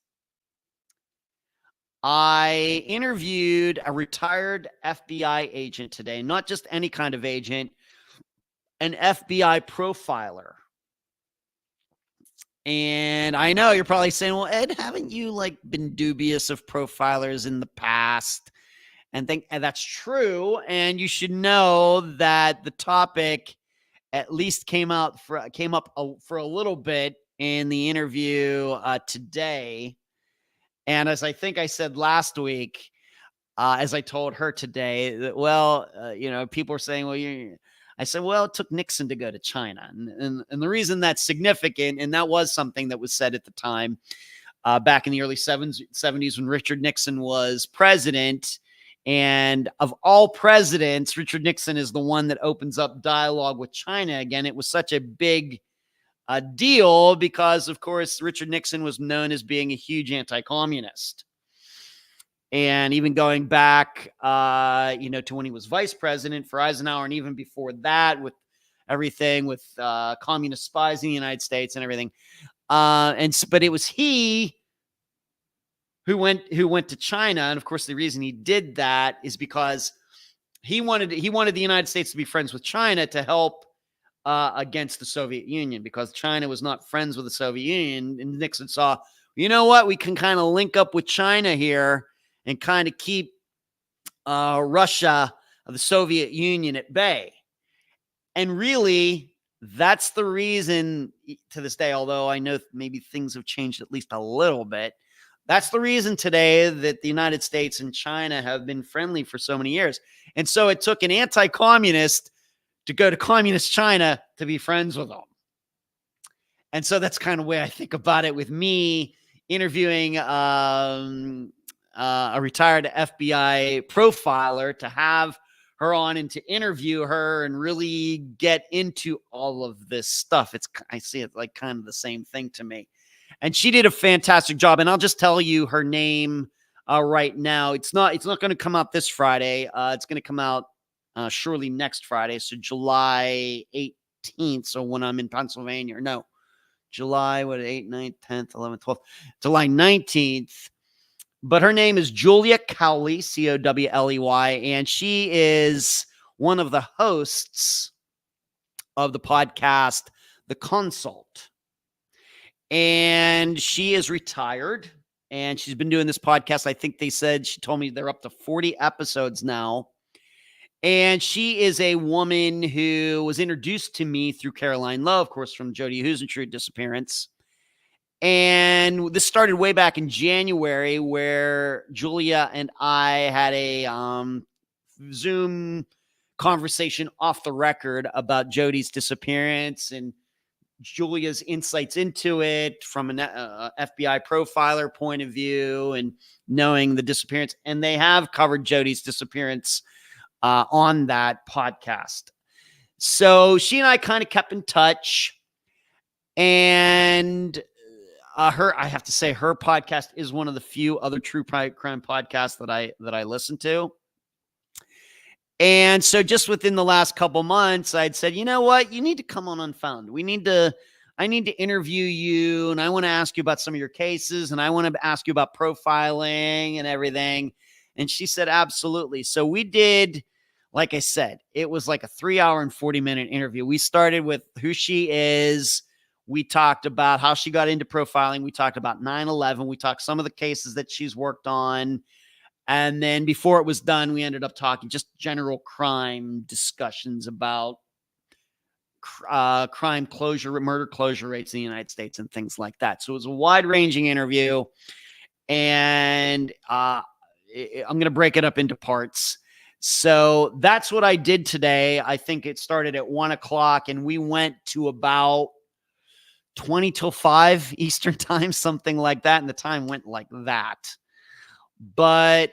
I interviewed a retired FBI agent today, not just any kind of agent, an FBI profiler. And I know you're probably saying, well, Ed, haven't you been dubious of profilers in the past? And that's true. And you should know that the topic at least came up for a little bit in the interview today. And as I think I said last week, as I told her today, that, people are saying, I said, well, it took Nixon to go to China. And the reason that's significant, and that was something that was said at the time, back in the early 70s when Richard Nixon was president. And of all presidents, Richard Nixon is the one that opens up dialogue with China again. It was such a big deal because, of course, Richard Nixon was known as being a huge anti-communist. And even going back, to when he was vice president for Eisenhower, and even before that, with everything with communist spies in the United States and everything, but it was he who went to China, and of course, the reason he did that is because he wanted the United States to be friends with China to help against the Soviet Union, because China was not friends with the Soviet Union, and Nixon saw, you know what, we can kind of link up with China here and kind of keep Russia, the Soviet Union, at bay. And really, that's the reason to this day, although I know maybe things have changed at least a little bit, that's the reason today that the United States and China have been friendly for so many years. And so it took an anti-communist to go to communist China to be friends with them. And so that's kind of the way I think about it, with me interviewing a retired FBI profiler, to have her on and to interview her and really get into all of this stuff. I see it like kind of the same thing to me. And she did a fantastic job. And I'll just tell you her name right now. It's not going to come out this Friday. It's going to come out surely next Friday. So July 18th. So when I'm in Pennsylvania, or no, July, 8th, 9th, 10th, 11th, 12th, July 19th. But her name is Julia Cowley, Cowley, and she is one of the hosts of the podcast, The Consult. And she is retired, and she's been doing this podcast. I think she told me they're up to 40 episodes now. And she is a woman who was introduced to me through Caroline Lowe, of course, from Jodi Huisentruit Disappearance. And this started way back in January, where Julia and I had a Zoom conversation off the record about Jodi's disappearance and Julia's insights into it from an FBI profiler point of view and knowing the disappearance. And they have covered Jodi's disappearance on that podcast. So she and I kind of kept in touch, and I have to say, her podcast is one of the few other true crime podcasts that I listen to. And so just within the last couple months, I'd said, you know what, you need to come on Unfound. I need to interview you, and I want to ask you about some of your cases, and I want to ask you about profiling and everything. And she said, absolutely. So we did, like I said, it was like a 3-hour and 40-minute interview. We started with who she is. We talked about how she got into profiling. We talked about 9/11. We talked some of the cases that she's worked on. And then before it was done, we ended up talking just general crime discussions about crime closure, murder closure rates in the United States and things like that. So it was a wide-ranging interview. and I'm going to break it up into parts. So that's what I did today. I think it started at 1 o'clock, and we went to about 20 till 5 Eastern time, something like that. And the time went like that. But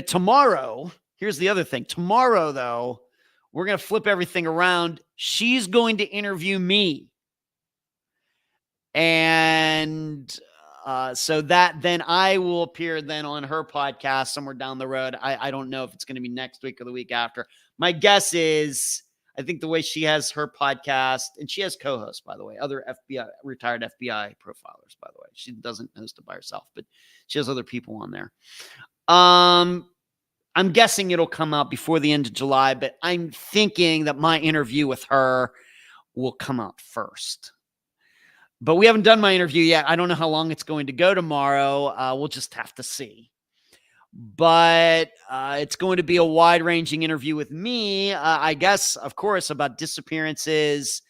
tomorrow, here's the other thing. Tomorrow, though, we're going to flip everything around. She's going to interview me. And so that then I will appear then on her podcast somewhere down the road. I don't know if it's going to be next week or the week after. My guess is, I think the way she has her podcast, and she has co-hosts, by the way, other retired FBI profilers, by the way. She doesn't host it by herself, but she has other people on there. I'm guessing it'll come out before the end of July, but I'm thinking that my interview with her will come out first. But we haven't done my interview yet. I don't know how long it's going to go tomorrow. We'll just have to see. But it's going to be a wide-ranging interview with me, I guess, of course, about disappearances.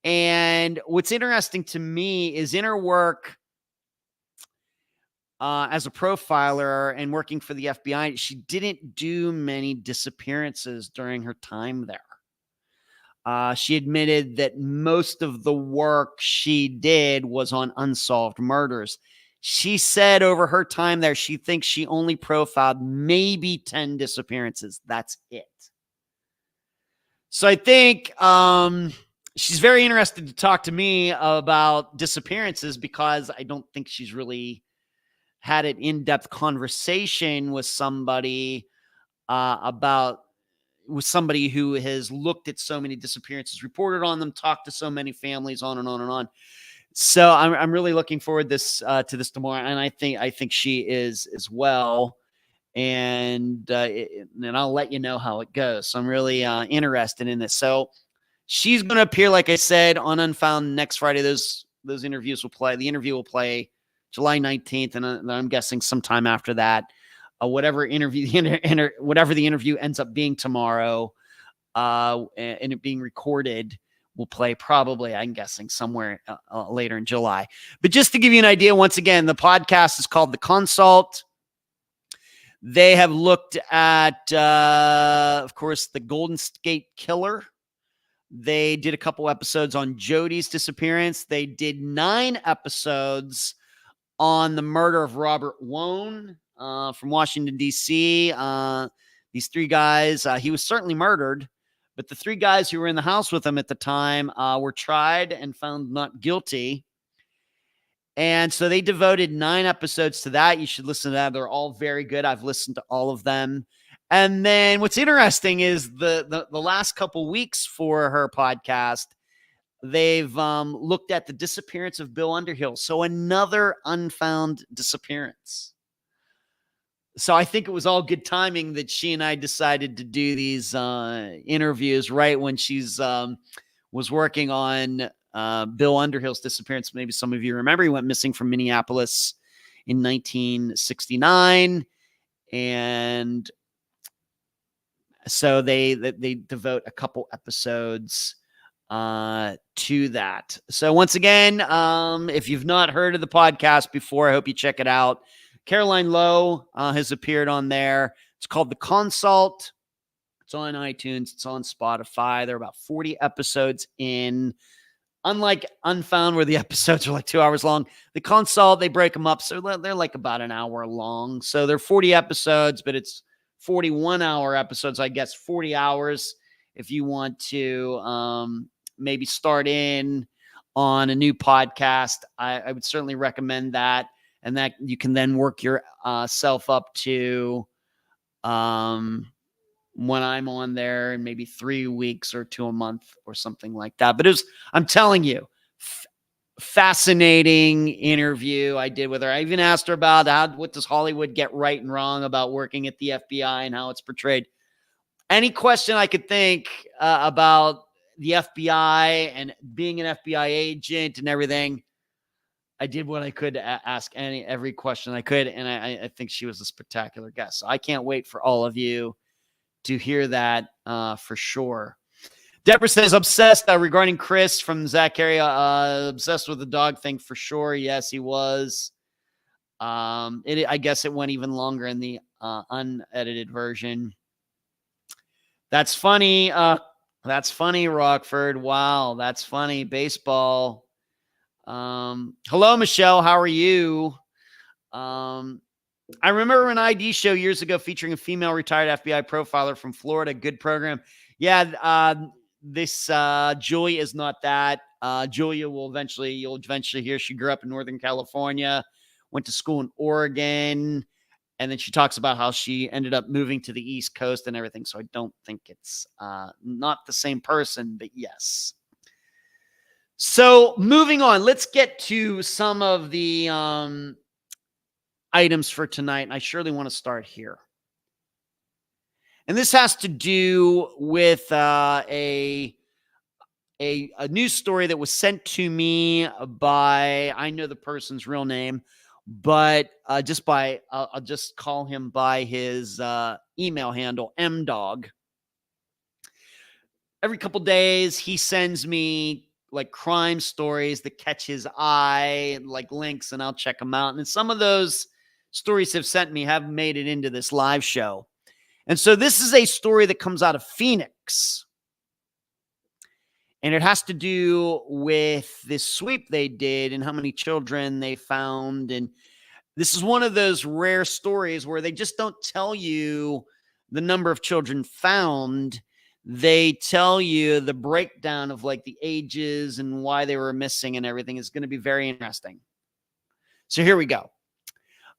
And what's interesting to me is in her work as a profiler and working for the FBI, she didn't do many disappearances during her time there. She admitted that most of the work she did was on unsolved murders. She said over her time there, she thinks she only profiled maybe 10 disappearances. That's it. So I think she's very interested to talk to me about disappearances because I don't think she's really had an in-depth conversation with somebody with somebody who has looked at so many disappearances, reported on them, talked to so many families, on and on and on. So I'm really looking forward to this tomorrow, and I think she is as well. And I'll let you know how it goes. So I'm really interested in this. So she's going to appear, like I said, on Unfound next Friday. Those interviews will play. The interview will play July 19th, and I'm guessing sometime after that. Whatever the interview ends up being tomorrow, and it being recorded, will play probably, I'm guessing, somewhere later in July. But just to give you an idea, once again, the podcast is called The Consult. They have looked at, of course, the Golden State Killer. They did a couple episodes on Jody's disappearance. They did 9 episodes on the murder of Robert Wone from Washington, D.C. These 3 guys, he was certainly murdered, but the 3 guys who were in the house with him at the time were tried and found not guilty. And so they devoted 9 episodes to that. You should listen to that. They're all very good. I've listened to all of them. And then what's interesting is the last couple weeks for her podcast, they've looked at the disappearance of Bill Underhill. So another unfound disappearance. So I think it was all good timing that she and I decided to do these interviews right when she's was working on Bill Underhill's disappearance. Maybe some of you remember he went missing from Minneapolis in 1969. And so they devote a couple episodes to that. So once again, if you've not heard of the podcast before, I hope you check it out. Caroline Lowe has appeared on there. It's called The Consult. It's on iTunes. It's on Spotify. There are about 40 episodes in. Unlike Unfound, where the episodes are like 2 hours long, The Consult, they break them up. So they're like about an hour long. So they're 40 episodes, but it's 41-hour episodes, I guess, 40 hours if you want to maybe start in on a new podcast. I would certainly recommend that. And that you can then work yourself up to when I'm on there in maybe 3 weeks or to a month or something like that. But I'm telling you, fascinating interview I did with her. I even asked her about what does Hollywood get right and wrong about working at the FBI and how it's portrayed. Any question I could think about the FBI and being an FBI agent and everything, I did what I could to ask every question I could, and I think she was a spectacular guest. So I can't wait for all of you to hear that for sure. Deborah says, obsessed regarding Chris from Zack Cary. Obsessed with the dog thing for sure. Yes, he was. I guess it went even longer in the unedited version. That's funny. That's funny, Rockford. Wow, that's funny. Baseball. Hello, Michelle. How are you? I remember an ID show years ago featuring a female retired FBI profiler from Florida. Good program. Yeah, this Julia is not that. Julia you'll eventually hear she grew up in Northern California, went to school in Oregon, and then she talks about how she ended up moving to the East Coast and everything. So I don't think it's not the same person, but yes. So moving on, let's get to some of the items for tonight. And I surely want to start here. And this has to do with a news story that was sent to me by, I know the person's real name, but I'll just call him by his email handle, mdog. Every couple days, he sends me like crime stories that catch his eye, like links, and I'll check them out. And some of those stories have made it into this live show. And so this is a story that comes out of Phoenix. And it has to do with this sweep they did and how many children they found. And this is one of those rare stories where they just don't tell you the number of children found. They tell you the breakdown of like the ages and why they were missing and everything. Is going to be very interesting. So here we go.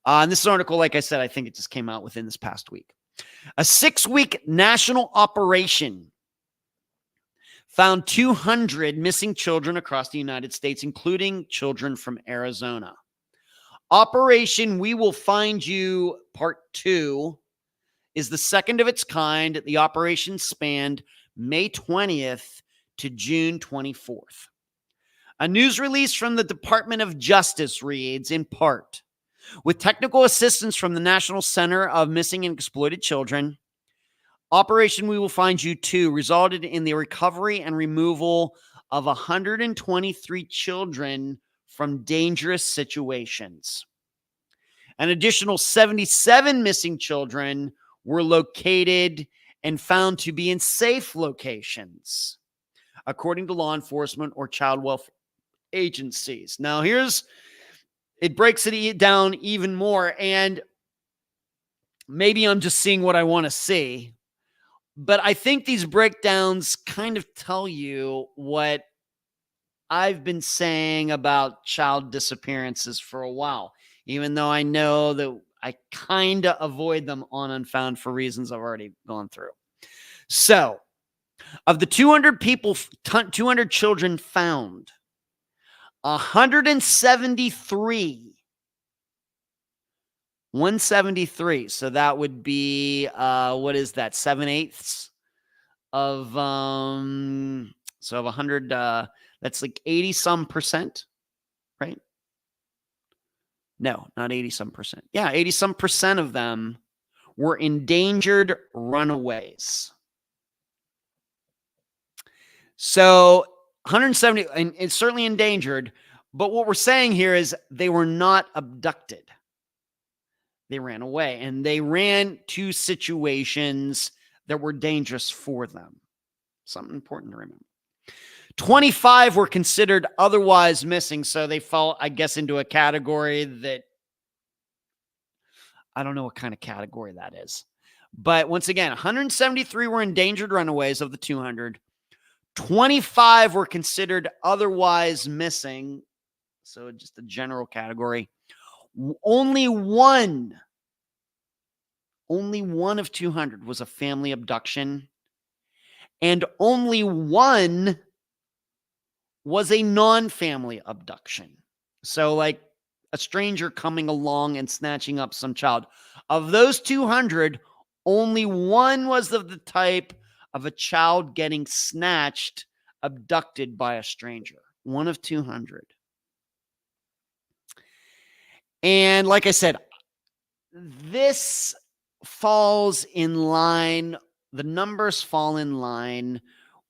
And this article, like I said, I think it just came out within this past week. A 6-week national operation found 200 missing children across the United States, including children from Arizona. Operation We Will Find You Part 2 is the second of its kind. The operation spanned May 20th to June 24th. A news release from the Department of Justice reads, in part, with technical assistance from the National Center of Missing and Exploited Children, Operation We Will Find You 2 resulted in the recovery and removal of 123 children from dangerous situations. An additional 77 missing children were located and found to be in safe locations, according to law enforcement or child welfare agencies. Now, it breaks it down even more, and maybe I'm just seeing what I want to see, but I think these breakdowns kind of tell you what I've been saying about child disappearances for a while, even though I know that I kind of avoid them on Unfound for reasons I've already gone through. So, of the 200 children found, 173. So that would be, what is that? 7/8 of, so of 100, that's like 80 some percent, right? No, not 80 some percent. Yeah, 80 some percent of them were endangered runaways. So 170, and it's certainly endangered, but what we're saying here is they were not abducted. They ran away, and they ran to situations that were dangerous for them. Something important to remember. 25 were considered otherwise missing, so they fall, I guess, into a category that I don't know what kind of category that is. But once again, 173 were endangered runaways of the 200. 25 were considered otherwise missing, so just a general category. Only one of 200 was a family abduction, and only one was a non-family abduction. So like a stranger coming along and snatching up some child. Of those 200, only one was of the type of a child getting snatched, abducted by a stranger. One of 200. And like I said, this falls in line, the numbers fall in line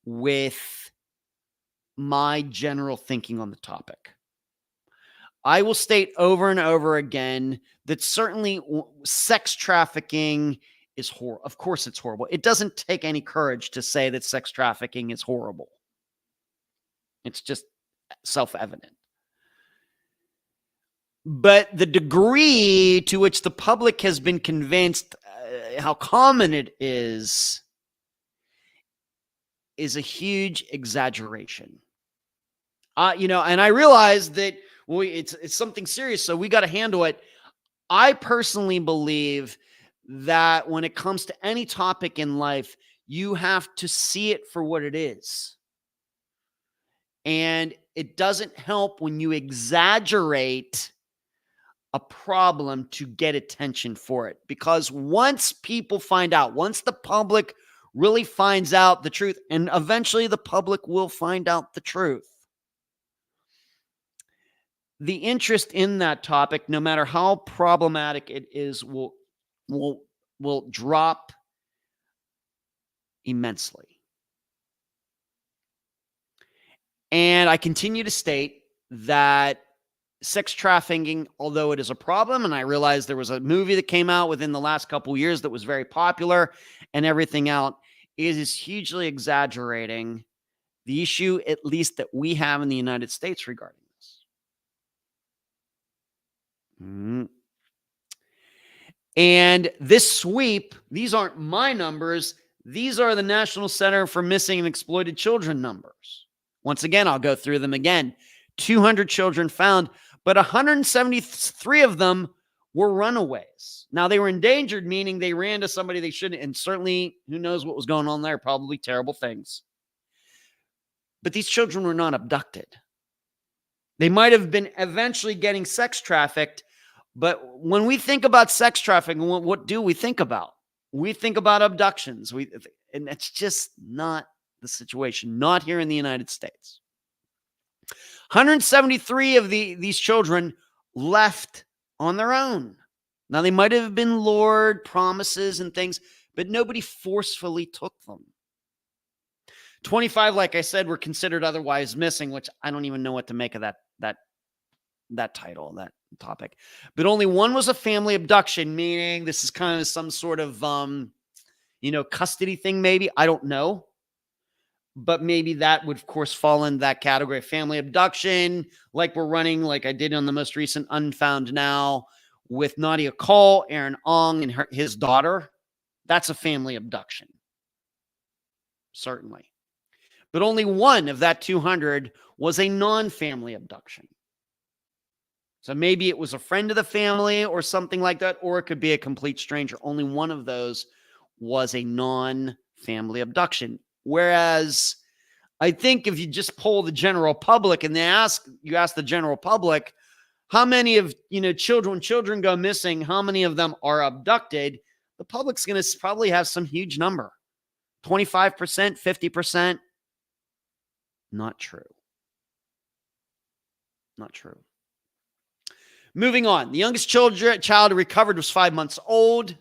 with my general thinking on the topic. I will state over and over again that certainly sex trafficking is horrible. Of course, it's horrible. It doesn't take any courage to say that sex trafficking is horrible. It's just self-evident. But the degree to which the public has been convinced how common it is a huge exaggeration. And I realize that it's something serious, so we got to handle it. I personally believe that when it comes to any topic in life, you have to see it for what it is. And it doesn't help when you exaggerate a problem to get attention for it. Because once people find out, once the public really finds out the truth, and eventually the public will find out the truth, the interest in that topic, no matter how problematic it is, will drop immensely. And I continue to state that sex trafficking, although it is a problem, and I realize there was a movie that came out within the last couple of years that was very popular and everything else, it is hugely exaggerating the issue, at least that we have in the United States regarding this. And this sweep, these aren't my numbers. These are the National Center for Missing and Exploited Children numbers. Once again, I'll go through them again. 200 children found, but 173 of them were runaways. Now, they were endangered, meaning they ran to somebody they shouldn't, and certainly, who knows what was going on there, probably terrible things. But these children were not abducted. They might have been eventually getting sex trafficked, but when we think about sex trafficking, what do we think about? We think about abductions, and that's just not the situation, not here in the United States. 173 of these children left on their own. Now, they might have been lured, promises and things, but nobody forcefully took them. 25, like I said, were considered otherwise missing, which I don't even know what to make of that title, that topic. But only one was a family abduction, meaning this is kind of some sort of, custody thing, maybe. I don't know. But maybe that would, of course, fall in that category of family abduction, like we're running, like I did on the most recent Unfound now with Nadia Cole, Aaron Ong, and his daughter. That's a family abduction. Certainly. But only one of that 200 was a non-family abduction. So maybe it was a friend of the family or something like that, or it could be a complete stranger. Only one of those was a non-family abduction. Whereas I think if you just poll the general public and you ask the general public, how many of, children go missing, how many of them are abducted, the public's going to probably have some huge number. 25%, 50%. Not true. Not true. Moving on. The youngest child recovered was 5 months old.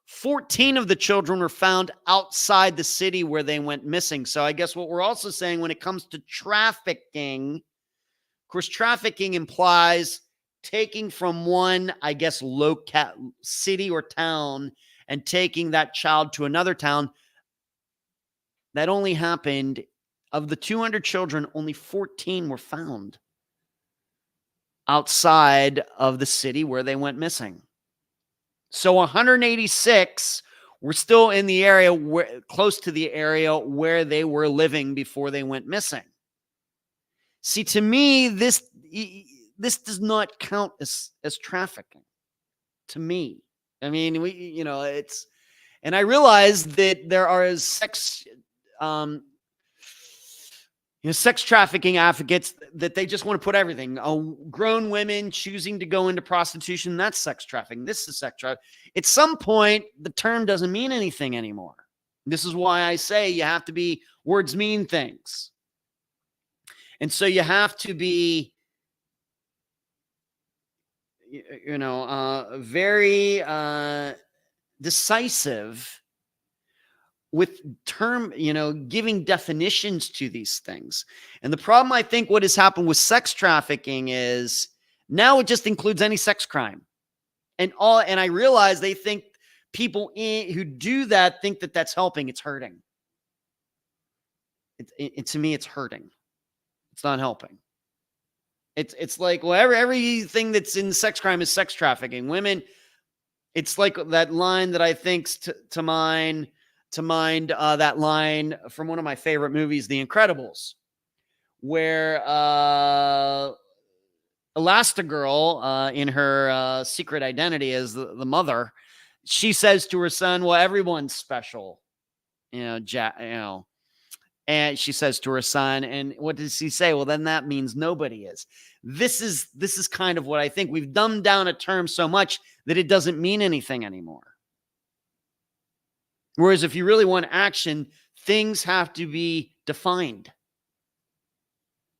14 of the children were found outside the city where they went missing. So I guess what we're also saying when it comes to trafficking, of course, trafficking implies taking from one, I guess, city or town and taking that child to another town. That only happened, of the 200 children, only 14 were found outside of the city where they went missing. So 186 were still in the area, close to the area where they were living before they went missing. See, to me, this does not count as trafficking. To me, I mean, it's, and I realize that there are sex trafficking advocates that they just want to put everything. Grown women choosing to go into prostitution, that's sex trafficking. This is sex trafficking. At some point, the term doesn't mean anything anymore. This is why I say you have to be, words mean things. And so you have to be, very decisive with giving definitions to these things. And the problem, I think, what has happened with sex trafficking is now it just includes any sex crime. And I realize they think people who do that think that that's helping. It's hurting. To me, it's hurting. It's not helping. It's like, well, everything that's in sex crime is sex trafficking. Women, it's like that line that I think's to mind that line from one of my favorite movies, The Incredibles, where Elastigirl, in her secret identity as the mother, she says to her son, "Well, everyone's special, And she says to her son, and what does he say? Well, then that means nobody is. This is kind of what I think. We've dumbed down a term so much that it doesn't mean anything anymore. Whereas if you really want action, things have to be defined.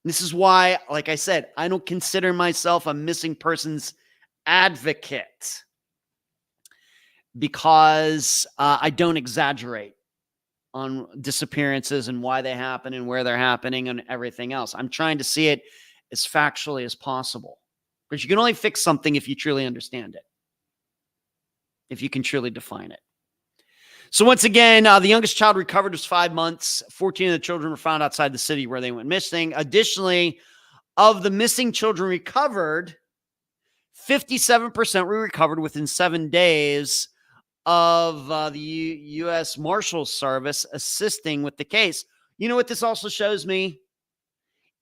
This is why, like I said, I don't consider myself a missing persons advocate, because I don't exaggerate on disappearances and why they happen and where they're happening and everything else. I'm trying to see it as factually as possible, because you can only fix something if you truly understand it, if you can truly define it. So once again, the youngest child recovered was 5 months. 14 of the children were found outside the city where they went missing. Additionally, of the missing children recovered, 57% were recovered within 7 days of the U.S. Marshals Service assisting with the case. You know what this also shows me?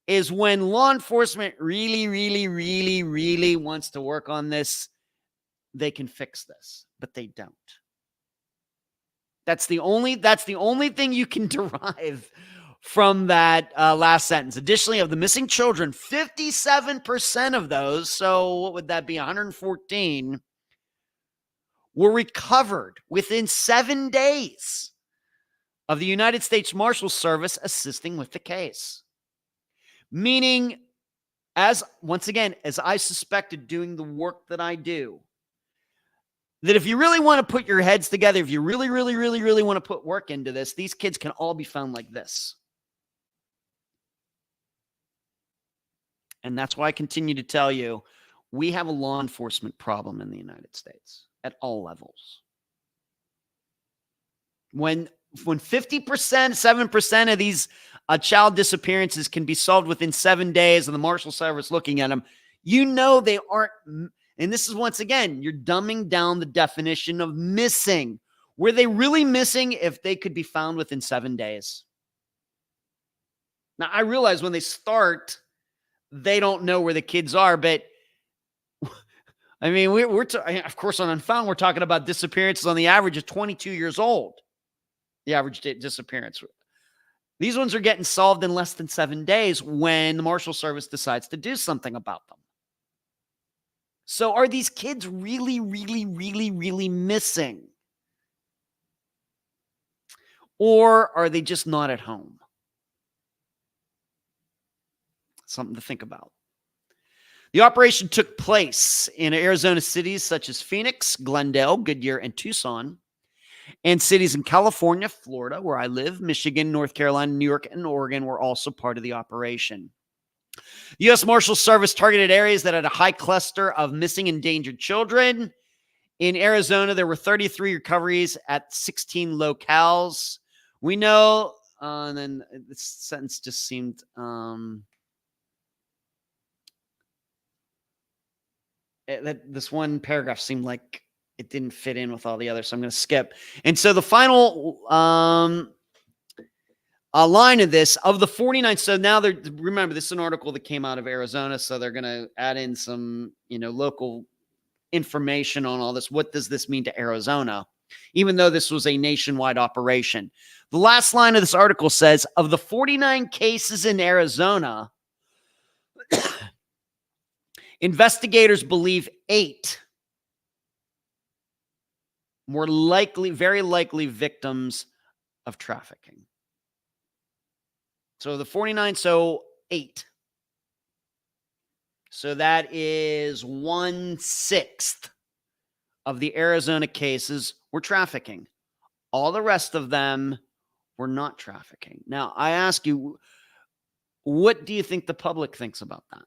Is when law enforcement really, really, really, really wants to work on this, they can fix this, but they don't. That's the only thing you can derive from that last sentence. Additionally, of the missing children, 57% of those, so what would that be, 114, were recovered within 7 days of the United States Marshals Service assisting with the case. Meaning, as I suspected doing the work that I do, that if you really want to put your heads together, if you really, really, really, really want to put work into this, these kids can all be found like this. And that's why I continue to tell you, we have a law enforcement problem in the United States at all levels. When 50%, 7% of these child disappearances can be solved within 7 days, and the Marshal Service looking at them, they aren't. And this is, once again, you're dumbing down the definition of missing. Were they really missing if they could be found within 7 days? Now, I realize when they start, they don't know where the kids are, but I mean, of course, on Unfound, we're talking about disappearances on the average of 22 years old. The average disappearance. These ones are getting solved in less than 7 days when the Marshal Service decides to do something about them. So are these kids really, really, really, really missing? Or are they just not at home? Something to think about. The operation took place in Arizona cities such as Phoenix, Glendale, Goodyear, and Tucson, and cities in California, Florida, where I live, Michigan, North Carolina, New York, and Oregon were also part of the operation. The U.S. Marshals Service targeted areas that had a high cluster of missing endangered children. In Arizona, there were 33 recoveries at 16 locales. We know, and then this sentence just seemed... this one paragraph seemed like it didn't fit in with all the others, so I'm going to skip. And so the final line of this, of the 49, so now remember, this is an article that came out of Arizona, so they're going to add in some, local information on all this. What does this mean to Arizona? Even though this was a nationwide operation. The last line of this article says, of the 49 cases in Arizona, investigators believe 8 more likely, very likely victims of trafficking. So the 49, so 8. So that is 1/6 of the Arizona cases were trafficking. All the rest of them were not trafficking. Now, I ask you, what do you think the public thinks about that?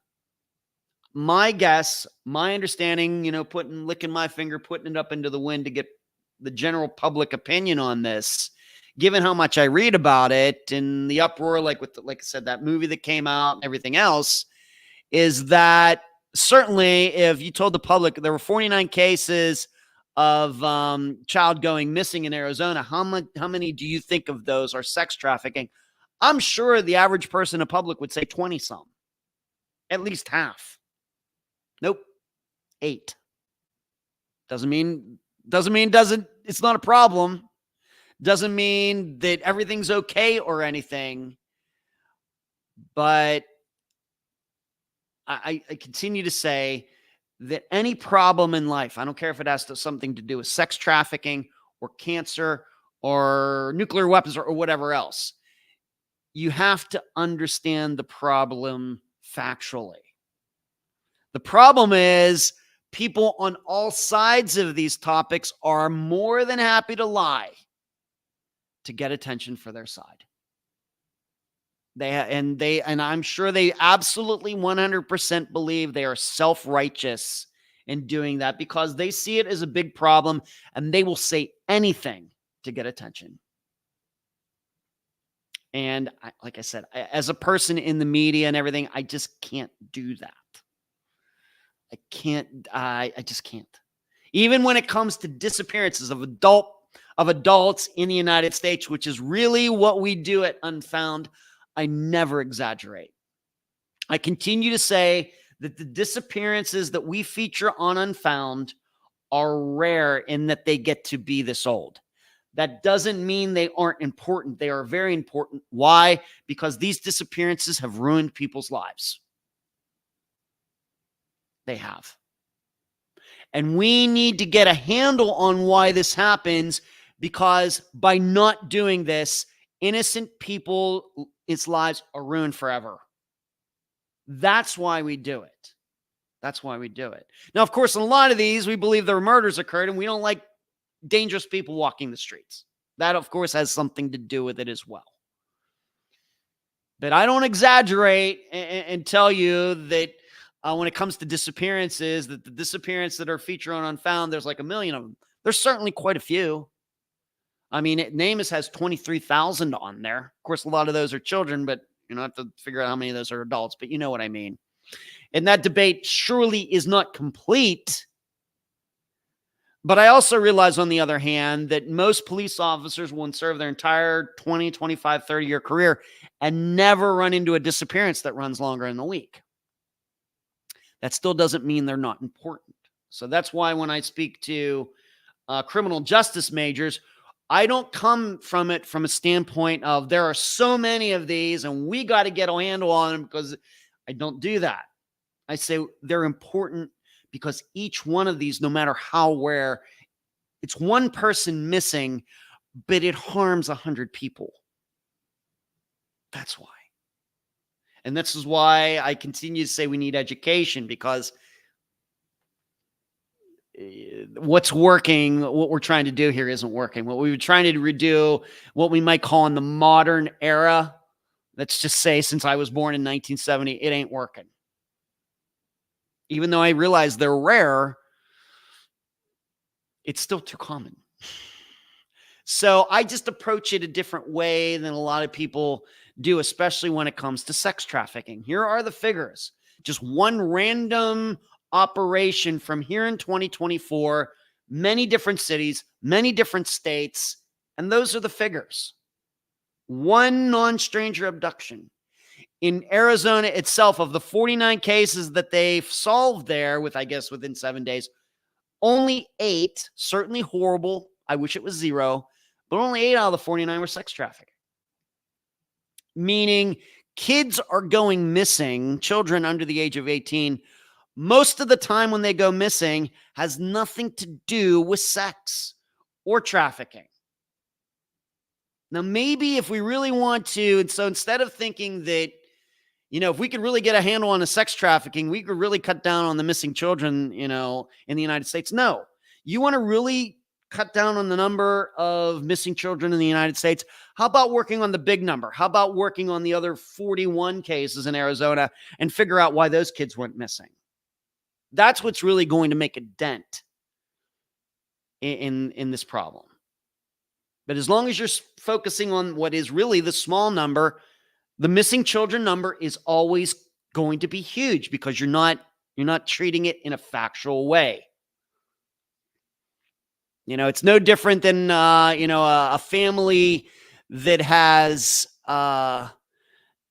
My guess, my understanding, licking my finger, putting it up into the wind to get the general public opinion on this, given how much I read about it and the uproar, like I said, that movie that came out and everything else, is that certainly if you told the public there were 49 cases of child going missing in Arizona, how many do you think of those are sex trafficking? I'm sure the average person in the public would say 20 some, at least half. Nope. 8. It's not a problem. Doesn't mean that everything's okay or anything. But I continue to say that any problem in life, I don't care if it has something to do with sex trafficking or cancer or nuclear weapons or whatever else, you have to understand the problem factually. The problem is people on all sides of these topics are more than happy to lie to get attention for their side. And I'm sure they absolutely 100% believe they are self-righteous in doing that because they see it as a big problem and they will say anything to get attention. And like I said, as a person in the media and everything, I just can't do that. I just can't. Even when it comes to disappearances of adults in the United States, which is really what we do at Unfound, I never exaggerate. I continue to say that the disappearances that we feature on Unfound are rare in that they get to be this old. That doesn't mean they aren't important. They are very important. Why? Because these disappearances have ruined people's lives. They have. And we need to get a handle on why this happens, because by not doing this, innocent people's lives are ruined forever. That's why we do it. That's why we do it. Now, of course, in a lot of these, we believe there were murders occurred, and we don't like dangerous people walking the streets. That, of course, has something to do with it as well. But I don't exaggerate and tell you that when it comes to disappearances, that the disappearances that are featured on Unfound, there's like 1 million of them. There's certainly quite a few. I mean, NamUs has 23,000 on there. Of course, a lot of those are children, but you don't have to figure out how many of those are adults, but you know what I mean. And that debate surely is not complete. But I also realize, on the other hand, that most police officers will serve their entire 20, 25, 30-year career and never run into a disappearance that runs longer than a week. That still doesn't mean they're not important. So that's why when I speak to criminal justice majors, I don't come from it from a standpoint of there are so many of these and we got to get a handle on them, because I don't do that. I say they're important because each one of these, no matter how rare, it's one person missing, but it harms 100 people. That's why. And this is why I continue to say we need education, because what's working, what we're trying to do here isn't working. What we were trying to redo, what we might call in the modern era, let's just say since I was born in 1970, it ain't working. Even though I realize they're rare, it's still too common. So I just approach it a different way than a lot of people do, especially when it comes to sex trafficking. Here are the figures. Just one random operation from here in 2024, many different cities, many different states, and those are the figures. One non-stranger abduction. In Arizona itself, of the 49 cases that they've solved there with, I guess, within 7 days, only 8, certainly horrible, I wish it was 0, but only 8 out of the 49 were sex trafficking. Meaning kids are going missing, children under the age of 18, most of the time when they go missing has nothing to do with sex or trafficking. Now, maybe if we really want to, and so instead of thinking that, if we could really get a handle on the sex trafficking, we could really cut down on the missing children, in the United States. No, you want to really cut down on the number of missing children in the United States? How about working on the big number? How about working on the other 41 cases in Arizona and figure out why those kids went missing? That's what's really going to make a dent in this problem. But as long as you're focusing on what is really the small number, the missing children number is always going to be huge because you're not treating it in a factual way. It's no different than a family that has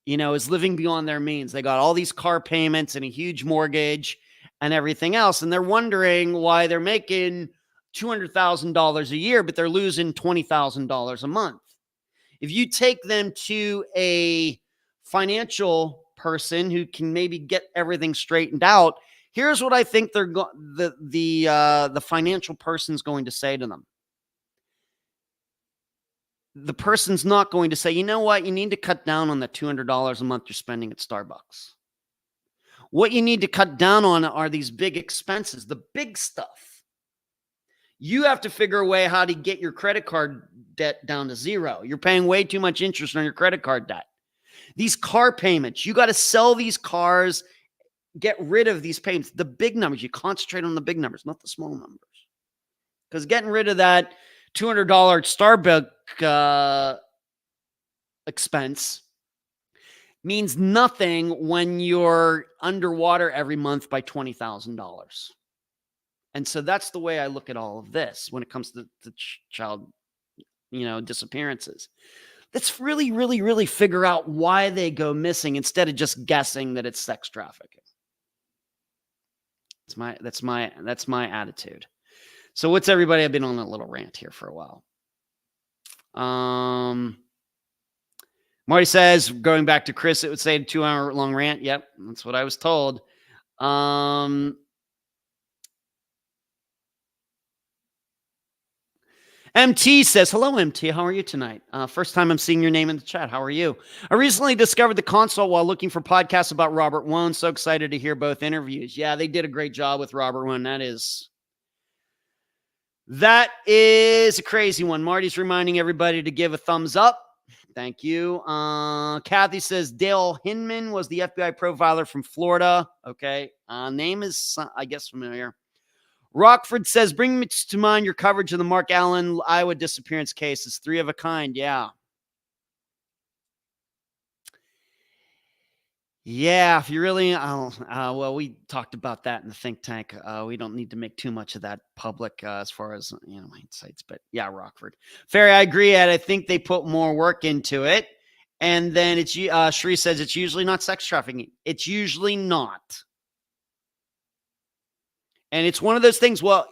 is living beyond their means. They got all these car payments and a huge mortgage and everything else, and they're wondering why they're making $200,000 a year, but they're losing $20,000 a month. If you take them to a financial person who can maybe get everything straightened out, here's what I think the financial person's going to say to them. The person's not going to say, you know what, you need to cut down on the $200 a month you're spending at Starbucks. What you need to cut down on are these big expenses, the big stuff. You have to figure a way how to get your credit card debt down to zero. You're paying way too much interest on your credit card debt. These car payments, you got to sell these cars, get rid of these payments. The big numbers, you concentrate on the big numbers, not the small numbers. Because getting rid of that $200 Starbucks expense means nothing when you're underwater every month by $20,000. And so that's the way I look at all of this when it comes to child, disappearances. Let's really, really, really figure out why they go missing instead of just guessing that it's sex trafficking. That's my attitude. So what's everybody? I've been on a little rant here for a while. Marty says, going back to Chris, it would say a 2-hour long rant. Yep, that's what I was told. MT says, hello, MT. How are you tonight? First time I'm seeing your name in the chat. How are you? I recently discovered the console while looking for podcasts about Robert Wone. So excited to hear both interviews. Yeah, they did a great job with Robert Wone. That is a crazy one. Marty's reminding everybody to give a thumbs up. Thank you. Kathy says Dale Hinman was the FBI profiler from Florida. Okay. Name is, I guess, familiar. Rockford says, bring me to mind your coverage of the Mark Allen Iowa disappearance cases. 3 of a kind. Yeah. Yeah, if you really, well, we talked about that in the think tank. We don't need to make too much of that public as far as, insights, but yeah, Rockford. Ferry, I agree, Ed. I think they put more work into it. And then Sheree says it's usually not sex trafficking. It's usually not. And it's one of those things, well,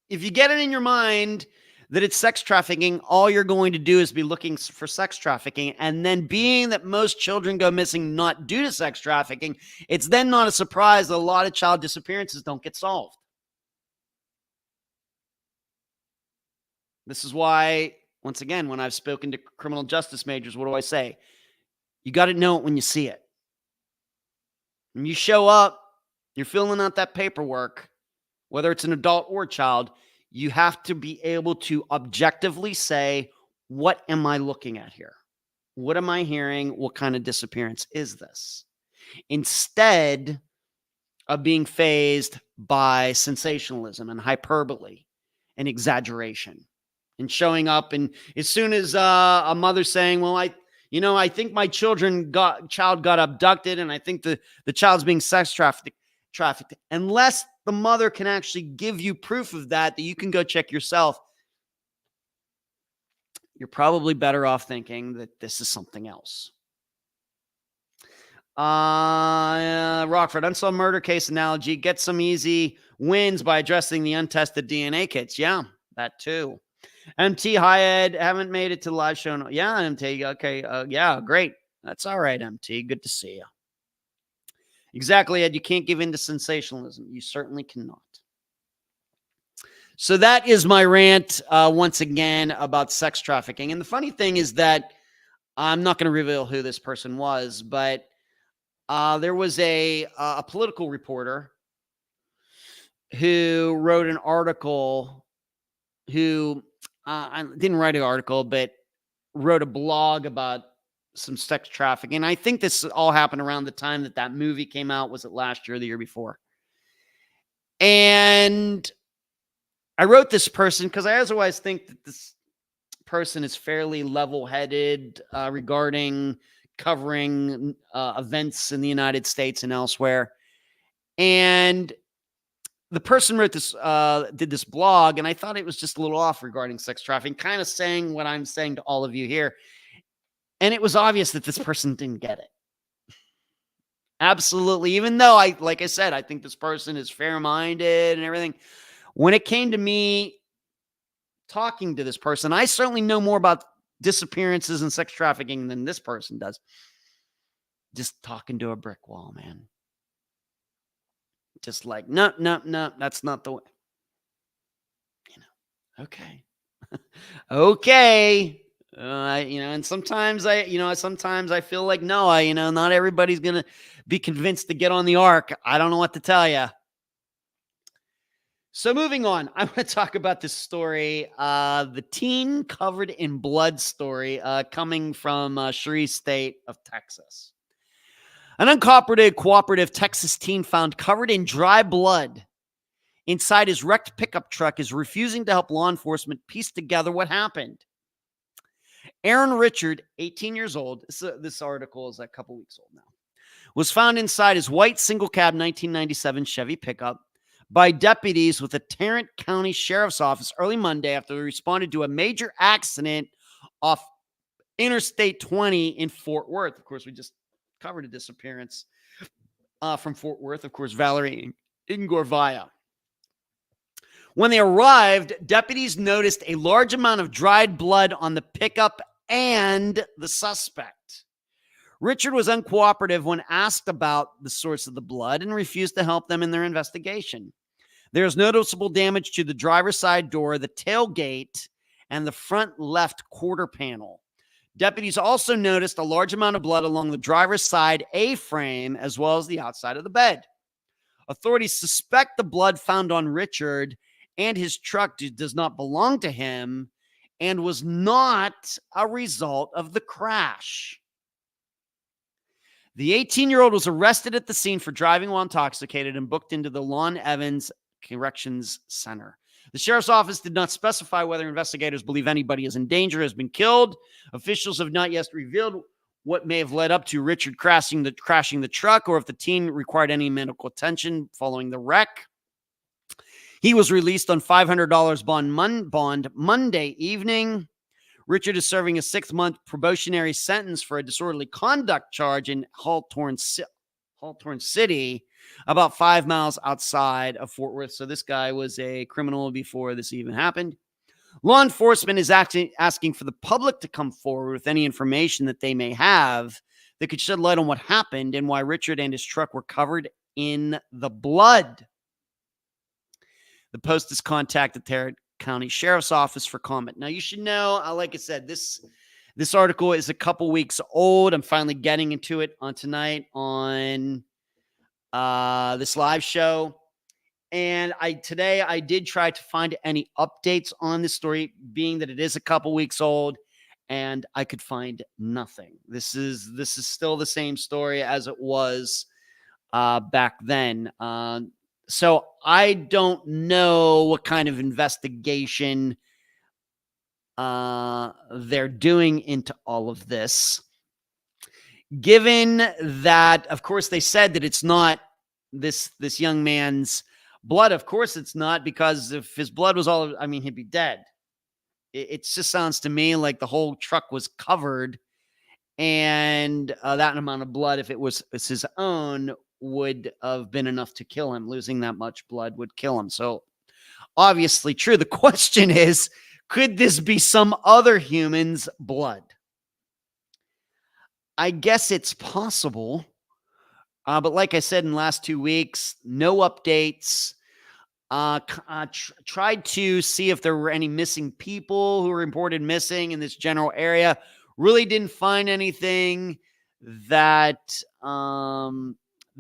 if you get it in your mind that it's sex trafficking, all you're going to do is be looking for sex trafficking. And then being that most children go missing not due to sex trafficking, it's then not a surprise that a lot of child disappearances don't get solved. This is why, once again, when I've spoken to criminal justice majors, what do I say? You got to know it when you see it. When you show up, you're filling out that paperwork, whether it's an adult or a child, you have to be able to objectively say, what am I looking at here? What am I hearing? What kind of disappearance is this? Instead of being fazed by sensationalism and hyperbole and exaggeration and showing up. And as soon as a mother's saying, well, I think my child got abducted and I think the child's being sex trafficked, unless the mother can actually give you proof of that you can go check yourself, you're probably better off thinking that this is something else. Rockford, unsolved murder case analogy. Get some easy wins by addressing the untested DNA kits. Yeah, that too. MT, hi, Ed. Haven't made it to the live show. Yeah, MT. Okay. Yeah, great. That's all right, MT. Good to see you. Exactly, Ed. You can't give in to sensationalism. You certainly cannot. So that is my rant once again about sex trafficking. And the funny thing is that I'm not going to reveal who this person was, but there was a political reporter who wrote an article who I didn't write an article, but wrote a blog about some sex trafficking. I think this all happened around the time that movie came out. Was it last year or the year before? And I wrote this person because I otherwise think that this person is fairly level-headed regarding covering events in the United States and elsewhere. And the person wrote this, did this blog, and I thought it was just a little off regarding sex trafficking, kind of saying what I'm saying to all of you here. And it was obvious that this person didn't get it. Absolutely. Even though like I said, I think this person is fair-minded and everything. When it came to me talking to this person, I certainly know more about disappearances and sex trafficking than this person does. Just talking to a brick wall, man. Just like, no, that's not the way. Okay. Okay. And sometimes I feel like, no, not everybody's going to be convinced to get on the ark. I don't know what to tell you. So moving on, I want to talk about this story, the teen covered in blood story coming from Cherie State of Texas. An uncooperative Texas teen found covered in dry blood inside his wrecked pickup truck is refusing to help law enforcement piece together what happened. Aaron Richard, 18 years old, this article is a couple weeks old now, was found inside his white single cab 1997 Chevy pickup by deputies with the Tarrant County Sheriff's Office early Monday after they responded to a major accident off Interstate 20 in Fort Worth. Of course, we just covered a disappearance from Fort Worth. Of course, Valerie Ingorvaya. When they arrived, deputies noticed a large amount of dried blood on the pickup and the suspect. Richard was uncooperative when asked about the source of the blood and refused to help them in their investigation. There is noticeable damage to the driver's side door, the tailgate, and the front left quarter panel. Deputies also noticed a large amount of blood along the driver's side A-frame as well as the outside of the bed. Authorities suspect the blood found on Richard and his truck does not belong to him and was not a result of the crash. The 18-year-old was arrested at the scene for driving while intoxicated and booked into the Lon Evans Corrections Center. The sheriff's office did not specify whether investigators believe anybody is in danger or has been killed. Officials have not yet revealed what may have led up to Richard crashing the truck or if the teen required any medical attention following the wreck. He was released on $500 bond Monday evening. Richard is serving a 6-month probationary sentence for a disorderly conduct charge in Hawthorne City, about 5 miles outside of Fort Worth. So this guy was a criminal before this even happened. Law enforcement is asking for the public to come forward with any information that they may have that could shed light on what happened and why Richard and his truck were covered in the blood. The Post has contacted Tarrant County Sheriff's Office for comment. Now, you should know, like I said, this article is a couple weeks old. I'm finally getting into it on tonight on this live show. And today I did try to find any updates on this story, being that it is a couple weeks old, and I could find nothing. This is still the same story as it was back then. So I don't know what kind of investigation they're doing into all of this. Given that, of course, they said that it's not this young man's blood. Of course it's not, because if his blood was all, he'd be dead. It just sounds to me like the whole truck was covered, and that amount of blood, if it was his own, would have been enough to kill him. Losing that much blood would kill him. So obviously true. The question is, could this be some other human's blood? I guess it's possible. But like I said, in the last 2 weeks, no updates. Tried to see if there were any missing people who were reported missing in this general area. Really didn't find anything that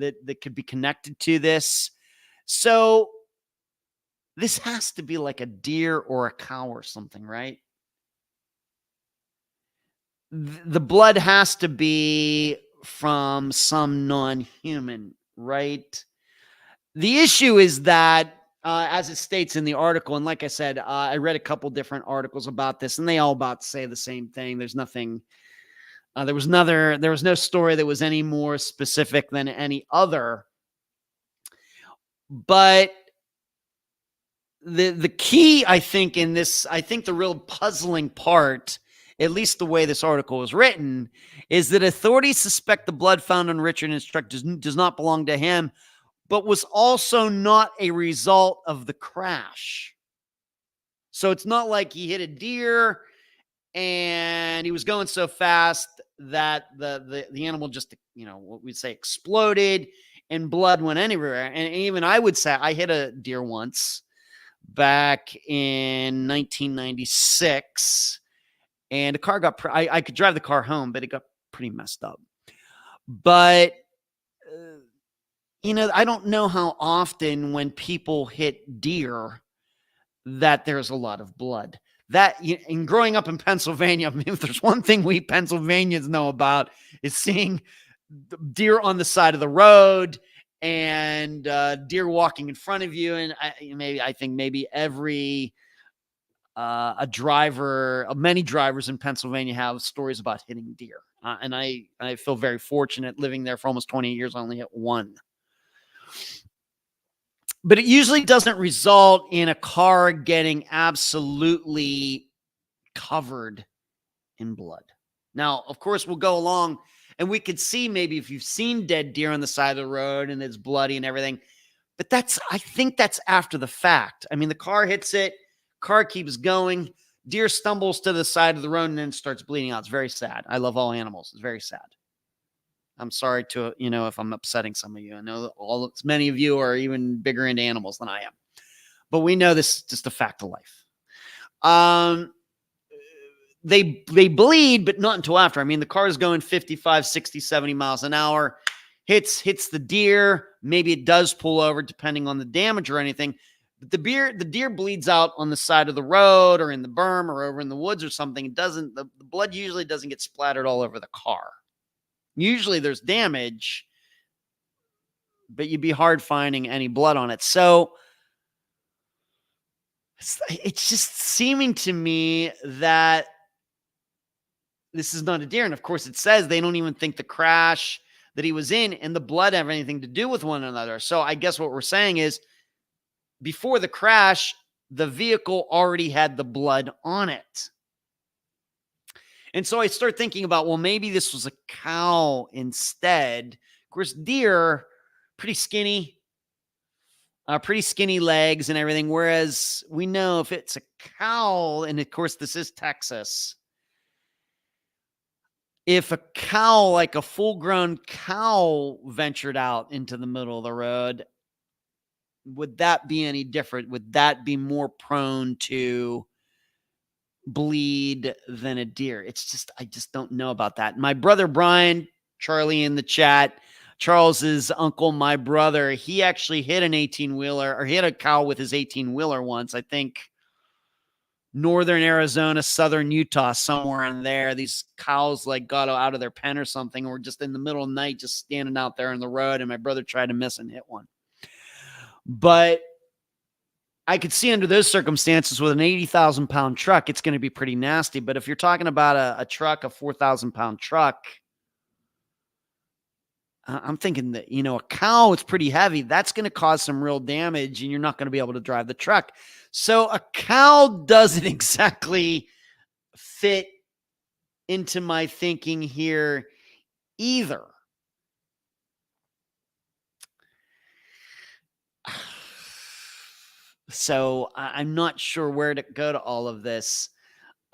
that could be connected to this. So This has to be like a deer or a cow or something, right? The blood has to be from some non-human, right? The issue is that, as it states in the article, and like I said, I read a couple different articles about this, and they all about say the same thing. There's nothing. There was no story that was any more specific than any other. But the key, I think, in this, I think the real puzzling part, at least the way this article was written, is that authorities suspect the blood found on Richard and his truck does not belong to him, but was also not a result of the crash. So it's not like he hit a deer and he was going so fast that the animal just, what we'd say exploded and blood went anywhere. And even I would say I hit a deer once back in 1996, and the car got, I could drive the car home, but it got pretty messed up. But, I don't know how often when people hit deer that there's a lot of blood. That, in growing up in Pennsylvania, I mean, if there's one thing we Pennsylvanians know about is seeing deer on the side of the road and deer walking in front of you. And I think maybe every many drivers in Pennsylvania have stories about hitting deer. And I feel very fortunate living there for almost 20 years. I only hit one. But it usually doesn't result in a car getting absolutely covered in blood. Now, of course, we'll go along and we could see maybe if you've seen dead deer on the side of the road and it's bloody and everything. But I think that's after the fact. I mean, the car hits it, car keeps going, deer stumbles to the side of the road and then starts bleeding out. It's very sad. I love all animals. It's very sad. I'm sorry to, if I'm upsetting some of you. I know that many of you are even bigger into animals than I am, but we know this is just a fact of life. They bleed, but not until after. I mean, the car is going 55, 60, 70 miles an hour, hits the deer. Maybe it does pull over depending on the damage or anything. But the deer bleeds out on the side of the road or in the berm or over in the woods or something. The blood usually doesn't get splattered all over the car. Usually there's damage, but you'd be hard finding any blood on it. So it's just seeming to me that this is not a deer. And of course, it says they don't even think the crash that he was in and the blood have anything to do with one another. So I guess what we're saying is before the crash, the vehicle already had the blood on it. And so I start thinking about, well, maybe this was a cow instead. Of course, deer, pretty skinny legs and everything. Whereas we know if it's a cow, and of course, this is Texas. If a cow, like a full-grown cow, ventured out into the middle of the road, would that be any different? Would that be more prone to bleed than a deer? I just don't know about that. My brother Brian, Charlie in the chat, Charles's uncle, my brother, he actually hit an 18-wheeler, or hit a cow with his 18-wheeler once. I think northern Arizona, southern Utah, somewhere in there. These cows got out of their pen or something, or were just in the middle of the night, just standing out there on the road. And my brother tried to miss and hit one. But I could see under those circumstances with an 80,000-pound truck, it's going to be pretty nasty. But if you're talking about a truck, a 4,000-pound truck, I'm thinking that, a cow, it's pretty heavy. That's going to cause some real damage, and you're not going to be able to drive the truck. So a cow doesn't exactly fit into my thinking here either. So I'm not sure where to go to all of this.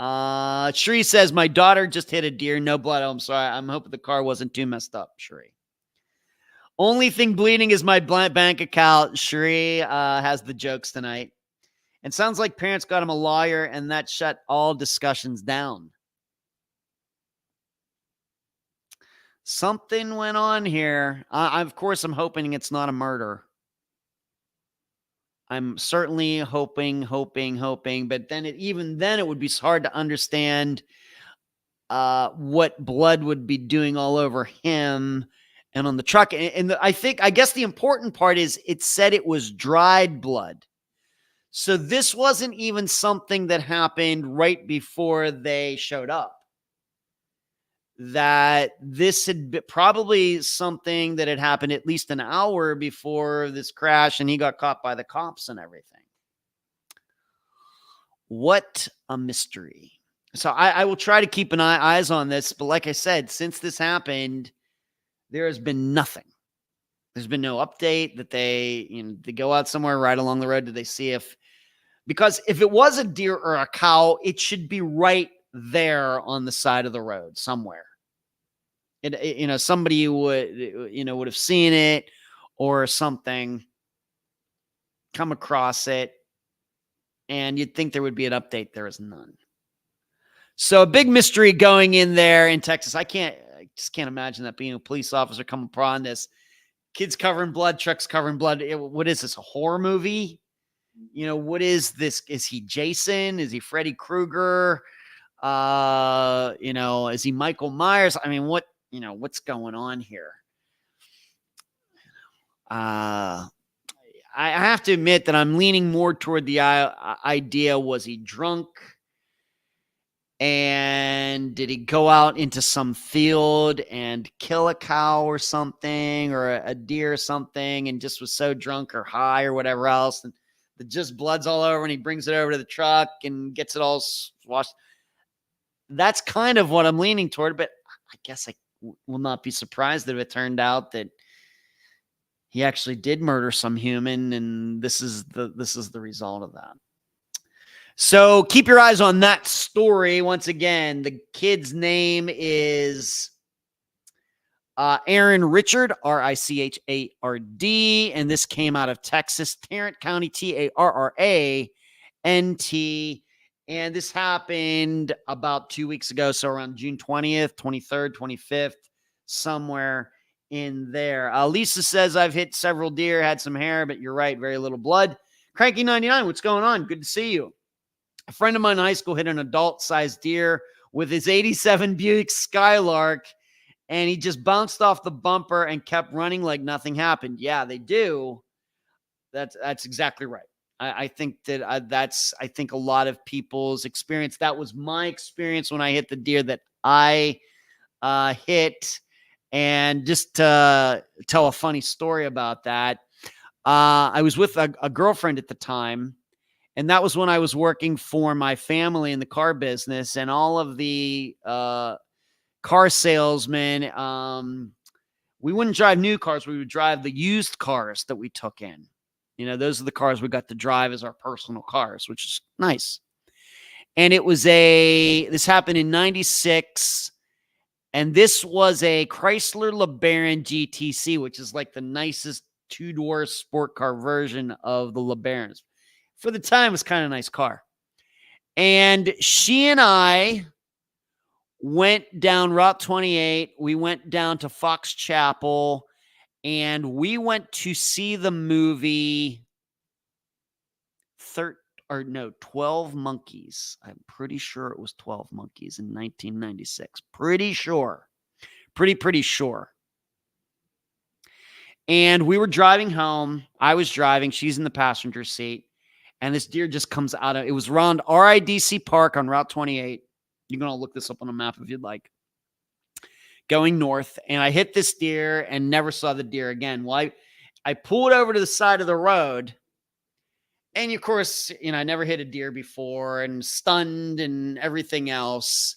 Sheree says, my daughter just hit a deer. No blood. Oh, I'm sorry. I'm hoping the car wasn't too messed up, Sheree. Only thing bleeding is my bank account. Sheree has the jokes tonight. And sounds like parents got him a lawyer, and that shut all discussions down. Something went on here. Of course, I'm hoping it's not a murder. I'm certainly hoping, but then even then it would be hard to understand what blood would be doing all over him and on the truck. And I guess the important part is it said it was dried blood. So this wasn't even something that happened right before they showed up. That this had been probably something that had happened at least an hour before this crash, and he got caught by the cops and everything. What a mystery. So I will try to keep eyes on this, but like I said, since this happened, there has been nothing. There's been no update that they go out somewhere right along the road. Did they see because if it was a deer or a cow, it should be right there on the side of the road somewhere. Somebody would have seen it or something, come across it, and you'd think there would be an update. There is none. So a big mystery going in there in Texas. I just can't imagine that being a police officer come upon this. Kids covering blood, trucks covering blood. What is this, a horror movie? What is this? Is he Jason? Is he Freddy Krueger? Is he Michael Myers? I mean, what's going on here? I have to admit that I'm leaning more toward the idea, was he drunk? And did he go out into some field and kill a cow or something, or a deer or something, and just was so drunk or high or whatever else, and the just blood's all over, and he brings it over to the truck and gets it all washed? That's kind of what I'm leaning toward, but I guess I will not be surprised if it turned out that he actually did murder some human, and this is the result of that. So keep your eyes on that story. Once again, the kid's name is Aaron Richard, Richard, and this came out of Texas, Tarrant County, Tarrant. And this happened about 2 weeks ago, so around June 20th, 23rd, 25th, somewhere in there. Lisa says, I've hit several deer, had some hair, but you're right, very little blood. Cranky99, what's going on? Good to see you. A friend of mine in high school hit an adult-sized deer with his 87 Buick Skylark, and he just bounced off the bumper and kept running like nothing happened. Yeah, they do. That's exactly right. I think that's a lot of people's experience. That was my experience when I hit the deer that I hit. And just to tell a funny story about that, I was with a girlfriend at the time, and that was when I was working for my family in the car business, and all of the car salesmen, we wouldn't drive new cars. We would drive the used cars that we took in. Those are the cars we got to drive as our personal cars, which is nice. And this happened in 96. And this was a Chrysler LeBaron GTC, which is like the nicest two-door sport car version of the LeBarons. For the time, it was kind of a nice car. And she and I went down Route 28. We went down to Fox Chapel, and we went to see the movie 12 Monkeys. I'm pretty sure it was 12 Monkeys in 1996. Pretty sure. Pretty sure. And we were driving home. I was driving. She's in the passenger seat. And this deer just comes out of it. Was around RIDC Park on Route 28. You're going to look this up on a map if you'd like. Going north. And I hit this deer and never saw the deer again. Well, I pulled over to the side of the road. And of course, I never hit a deer before, and stunned and everything else.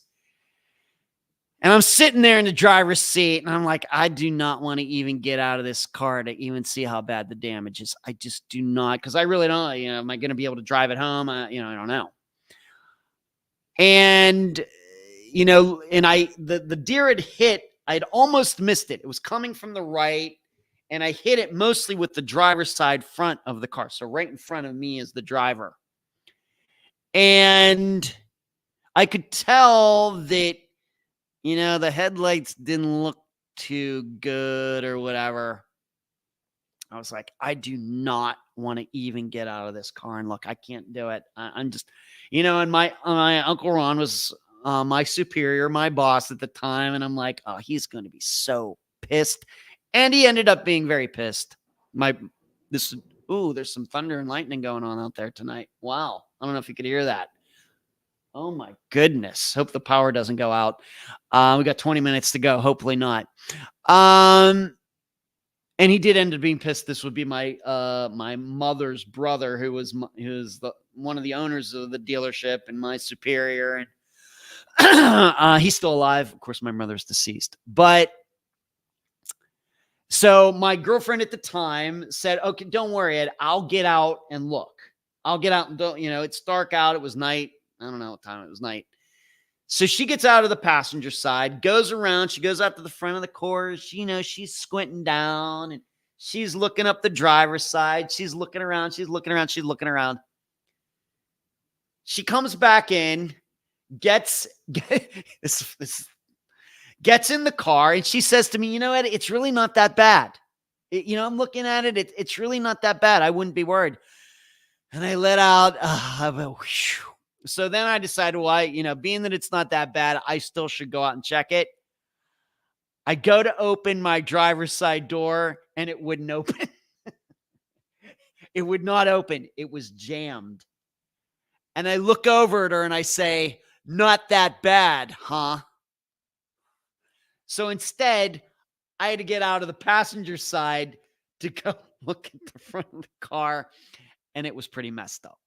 And I'm sitting there in the driver's seat, and I'm like, I do not want to even get out of this car to even see how bad the damage is. I just do not, because I really don't, am I going to be able to drive it home? I don't know. And, the deer had hit, I'd almost missed it. It was coming from the right. And I hit it mostly with the driver's side front of the car. So right in front of me is the driver. And I could tell that, the headlights didn't look too good or whatever. I was like, I do not want to even get out of this car and look. I can't do it. I'm just, and my Uncle Ron was my superior, my boss at the time, and I'm like, oh, he's going to be so pissed, and he ended up being very pissed. There's some thunder and lightning going on out there tonight. Wow, I don't know if you could hear that. Oh my goodness! Hope the power doesn't go out. We got 20 minutes to go. Hopefully not. And he did end up being pissed. This would be my my mother's brother, who was one of the owners of the dealership and my superior. And he's still alive. Of course, my mother's deceased. But so my girlfriend at the time said, "Okay, don't worry, Ed. I'll get out and look. I'll get out and don't. It's dark out. It was night. I don't know what time it was. Night." So she gets out of the passenger side, goes around. She goes out to the front of the car. She's squinting down and she's looking up the driver's side. She's looking around. She's looking around. She's looking around. She comes back in, gets in the car, and she says to me, Ed, it's really not that bad. I'm looking at it. It's really not that bad. I wouldn't be worried. And I let out, So then I decided, being that it's not that bad, I still should go out and check it. I go to open my driver's side door and it wouldn't open. It would not open. It was jammed. And I look over at her and I say, not that bad, huh? So instead, I had to get out of the passenger side to go look at the front of the car, and it was pretty messed up.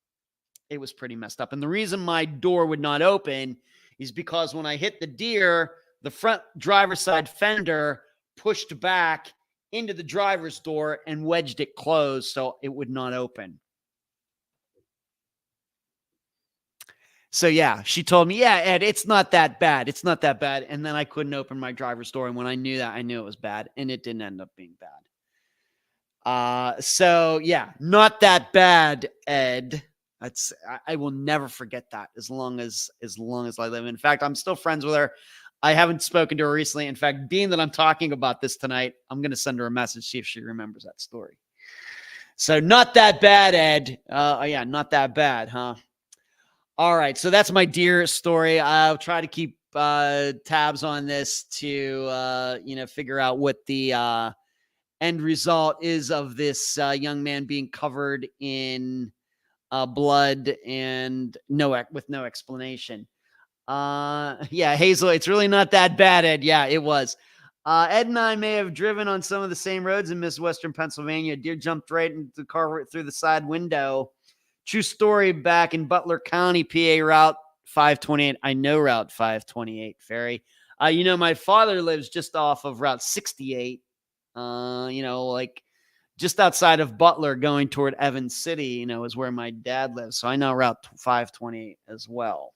It was pretty messed up. And the reason my door would not open is because when I hit the deer, the front driver's side fender pushed back into the driver's door and wedged it closed so it would not open. So yeah, she told me, yeah, Ed, it's not that bad. It's not that bad. And then I couldn't open my driver's door. And when I knew that, I knew it was bad. And it didn't end up being bad. So yeah, not that bad, Ed. I will never forget that as long as I live. In fact, I'm still friends with her. I haven't spoken to her recently. In fact, being that I'm talking about this tonight, I'm going to send her a message, see if she remembers that story. So not that bad, Ed. Yeah, not that bad, huh? All right. So that's my deer story. I'll try to keep tabs on this to, figure out what the end result is of this young man being covered in blood and with no explanation. Yeah, Hazel, it's really not that bad, Ed. Yeah, it was. Ed and I may have driven on some of the same roads in Midwestern Pennsylvania. A deer jumped right into the car through the side window. True story, back in Butler County, PA, Route 528. I know Route 528, Ferry. My father lives just off of Route 68. Just outside of Butler going toward Evans City, is where my dad lives. So I know Route 528 as well.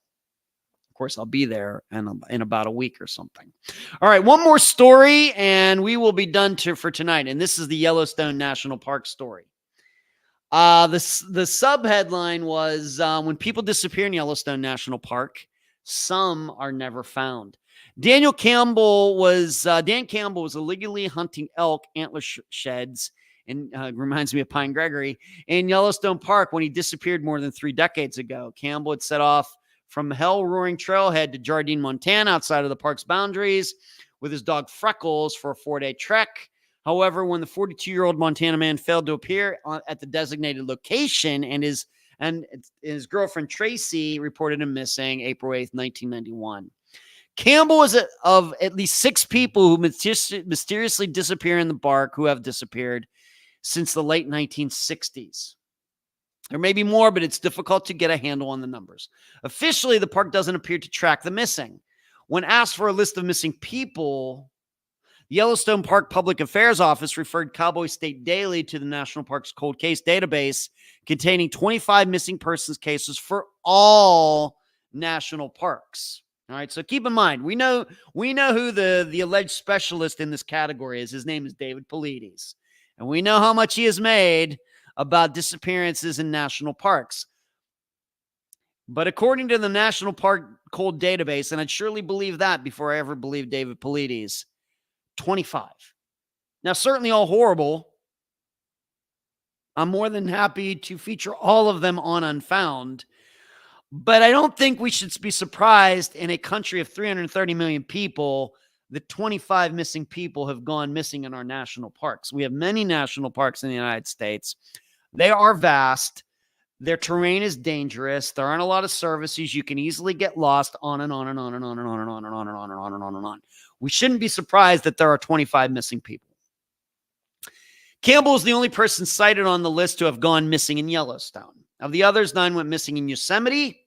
Of course, I'll be there in about a week or something. All right, one more story, and we will be done for tonight. And this is the Yellowstone National Park story. The sub-headline was, when people disappear in Yellowstone National Park, some are never found. Dan Campbell was illegally hunting elk antler sheds, and reminds me of Pine Gregory, in Yellowstone Park when he disappeared more than 3 decades ago. Campbell had set off from Hell Roaring Trailhead to Jardine, Montana, outside of the park's boundaries, with his dog Freckles for a 4-day trek. However, when the 42-year-old Montana man failed to appear at the designated location, and his girlfriend Tracy reported him missing April 8th, 1991. Campbell is of at least 6 people who mysteriously disappear in the park who have disappeared since the late 1960s. There may be more, but it's difficult to get a handle on the numbers. Officially, the park doesn't appear to track the missing. When asked for a list of missing people, the Yellowstone Park Public Affairs Office referred Cowboy State Daily to the National Park's cold case database containing 25 missing persons cases for all national parks. All right, so keep in mind, we know who the alleged specialist in this category is. His name is David Paulides. And we know how much he has made about disappearances in national parks. But according to the National Park Cold Database, and I'd surely believe that before I ever believed David Paulides, 25. Now, certainly all horrible, I'm more than happy to feature all of them on Unfound. But I don't think we should be surprised in a country of 330 million people that 25 missing people have gone missing in our national parks. We have many national parks in the United States. They are vast. Their terrain is dangerous. There aren't a lot of services. You can easily get lost on and on and on and on and on and on and on and on and on and on and on. We shouldn't be surprised that there are 25 missing people. Campbell is the only person cited on the list to have gone missing in Yellowstone. Of the others, 9 went missing in Yosemite,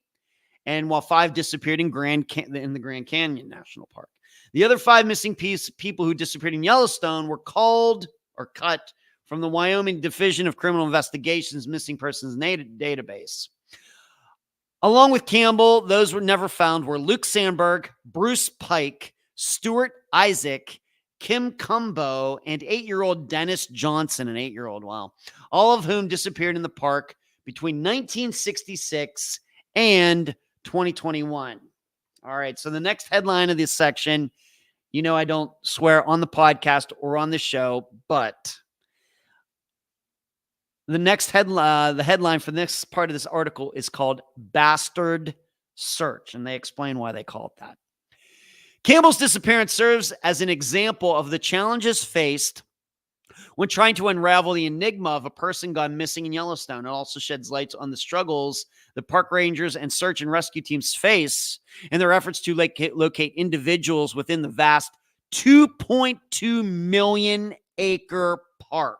and while 5 disappeared in the Grand Canyon National Park. The other 5 missing people who disappeared in Yellowstone were called or cut from the Wyoming Division of Criminal Investigations Missing Persons Database. Along with Campbell, those were never found were Luke Sandberg, Bruce Pike, Stuart Isaac, Kim Cumbo, and 8-year-old Dennis Johnson, an 8-year-old, wow, all of whom disappeared in the park between 1966 and 2021. All right, so the next headline of this section, you know I don't swear on the podcast or on the show, but the next the headline for this part of this article is called Bastard Search, and they explain why they call it that. Campbell's disappearance serves as an example of the challenges faced when trying to unravel the enigma of a person gone missing in Yellowstone. It also sheds light on the struggles that park rangers and search and rescue teams face in their efforts to locate individuals within the vast 2.2 million acre park.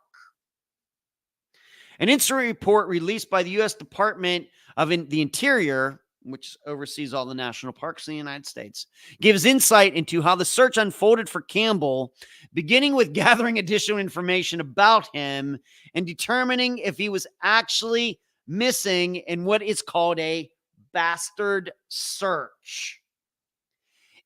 An incident report released by the U.S. Department of the Interior, which oversees all the national parks in the United States, gives insight into how the search unfolded for Campbell, beginning with gathering additional information about him and determining if he was actually missing in what is called a bastard search.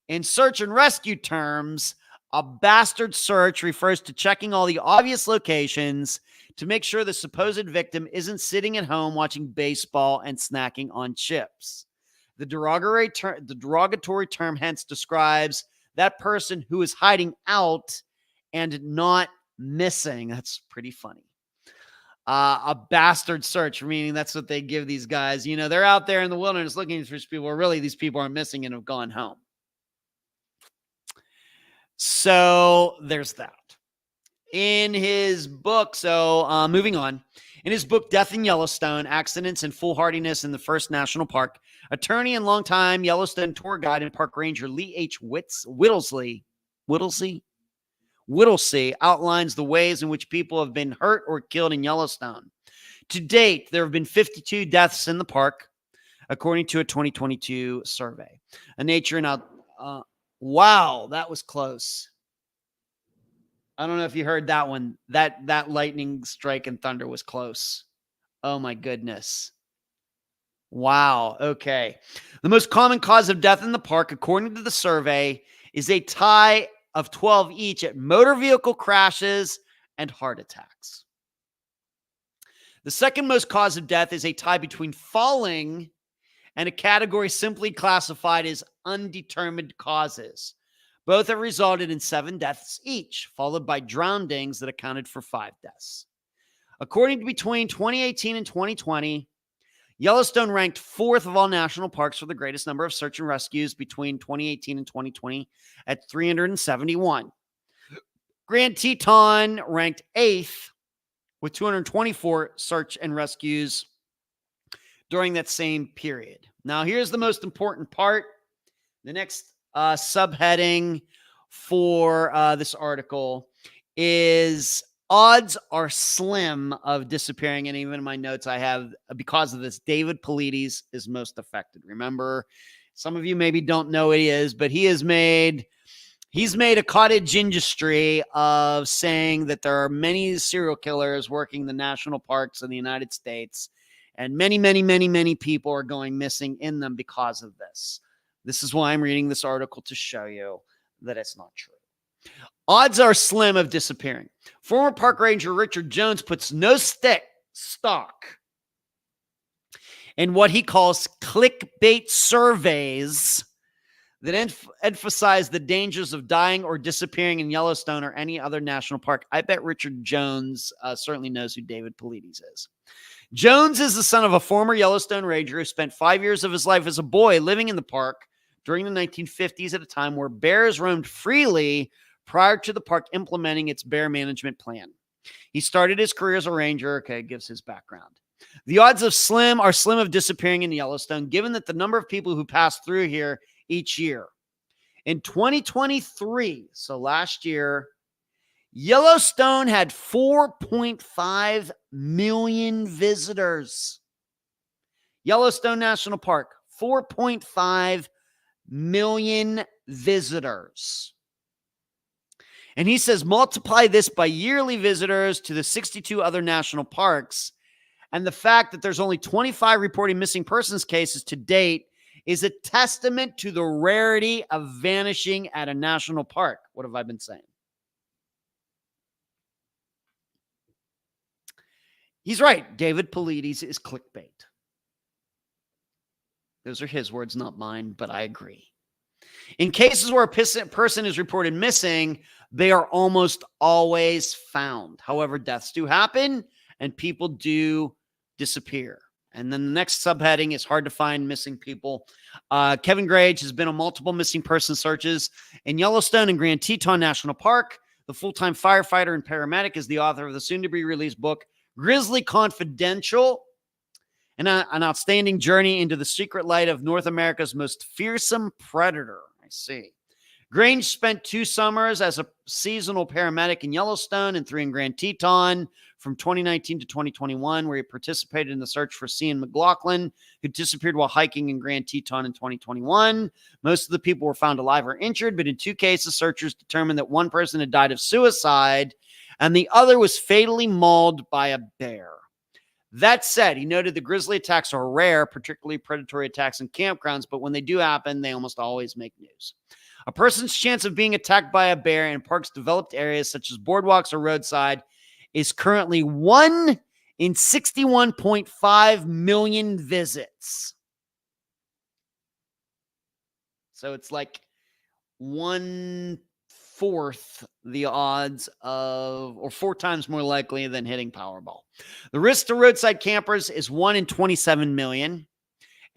In search and rescue terms, a bastard search refers to checking all the obvious locations to make sure the supposed victim isn't sitting at home watching baseball and snacking on chips. The derogatory term hence describes that person who is hiding out and not missing. That's pretty funny. A bastard search, meaning that's what they give these guys. You know, they're out there in the wilderness looking for people. Really, these people are missing and have gone home. So there's that. In his book, moving on, in his book, Death in Yellowstone, Accidents and Foolhardiness in the First National Park, attorney and longtime Yellowstone tour guide and park ranger Lee H. Whittlesey outlines the ways in which people have been hurt or killed in Yellowstone. To date, there have been 52 deaths in the park, according to a 2022 survey. Wow, that was close. I don't know if you heard that one. That lightning strike and thunder was close. Oh my goodness. Wow. Okay. The most common cause of death in the park, according to the survey, is a tie of 12 each at motor vehicle crashes and heart attacks. The second most cause of death is a tie between falling and a category simply classified as undetermined causes. Both have resulted in 7 deaths each, followed by drownings that accounted for 5 deaths. According to between 2018 and 2020, Yellowstone ranked 4th of all national parks for the greatest number of search and rescues between 2018 and 2020 at 371. Grand Teton ranked 8th with 224 search and rescues during that same period. Now, here's the most important part. The next subheading for this article is odds are slim of disappearing. And even in my notes, I have, because of this, David Paulides is most affected. Remember, some of you maybe don't know what he is, but he's made a cottage industry of saying that there are many serial killers working the national parks in the United States, and many, many, many, many people are going missing in them because of this. This is why I'm reading this article, to show you that it's not true. Odds are slim of disappearing. Former park ranger Richard Jones puts no stock in what he calls clickbait surveys that emphasize the dangers of dying or disappearing in Yellowstone or any other national park. I bet Richard Jones certainly knows who David Paulides is. Jones is the son of a former Yellowstone ranger who spent 5 years of his life as a boy living in the park during the 1950s at a time where bears roamed freely prior to the park implementing its bear management plan. He started his career as a ranger. Okay, gives his background. The odds are slim of disappearing in Yellowstone, given that the number of people who pass through here each year. In 2023, so last year, Yellowstone had 4.5 million visitors. Yellowstone National Park, 4.5 million visitors. And he says, multiply this by yearly visitors to the 62 other national parks. And the fact that there's only 25 reported missing persons cases to date is a testament to the rarity of vanishing at a national park. What have I been saying? He's right. David Paulides is clickbait. Those are his words, not mine, but I agree. In cases where a person is reported missing, they are almost always found. However, deaths do happen and people do disappear. And then the next subheading is hard to find missing people. Kevin Grage has been on multiple missing person searches in Yellowstone and Grand Teton National Park. The full-time firefighter and paramedic is the author of the soon-to-be-released book, Grizzly Confidential, an outstanding journey into the secret light of North America's most fearsome predator. I see. Grange spent 2 summers as a seasonal paramedic in Yellowstone and 3 in Grand Teton from 2019 to 2021, where he participated in the search for Cian McLaughlin, who disappeared while hiking in Grand Teton in 2021. Most of the people were found alive or injured, but in 2 cases, searchers determined that one person had died of suicide and the other was fatally mauled by a bear. That said, he noted the grizzly attacks are rare, particularly predatory attacks in campgrounds, but when they do happen, they almost always make news. A person's chance of being attacked by a bear in parks developed areas such as boardwalks or roadside is currently 1 in 61.5 million visits. So it's like 1/4 the odds of, or 4 times more likely than hitting Powerball. The risk to roadside campers is 1 in 27 million.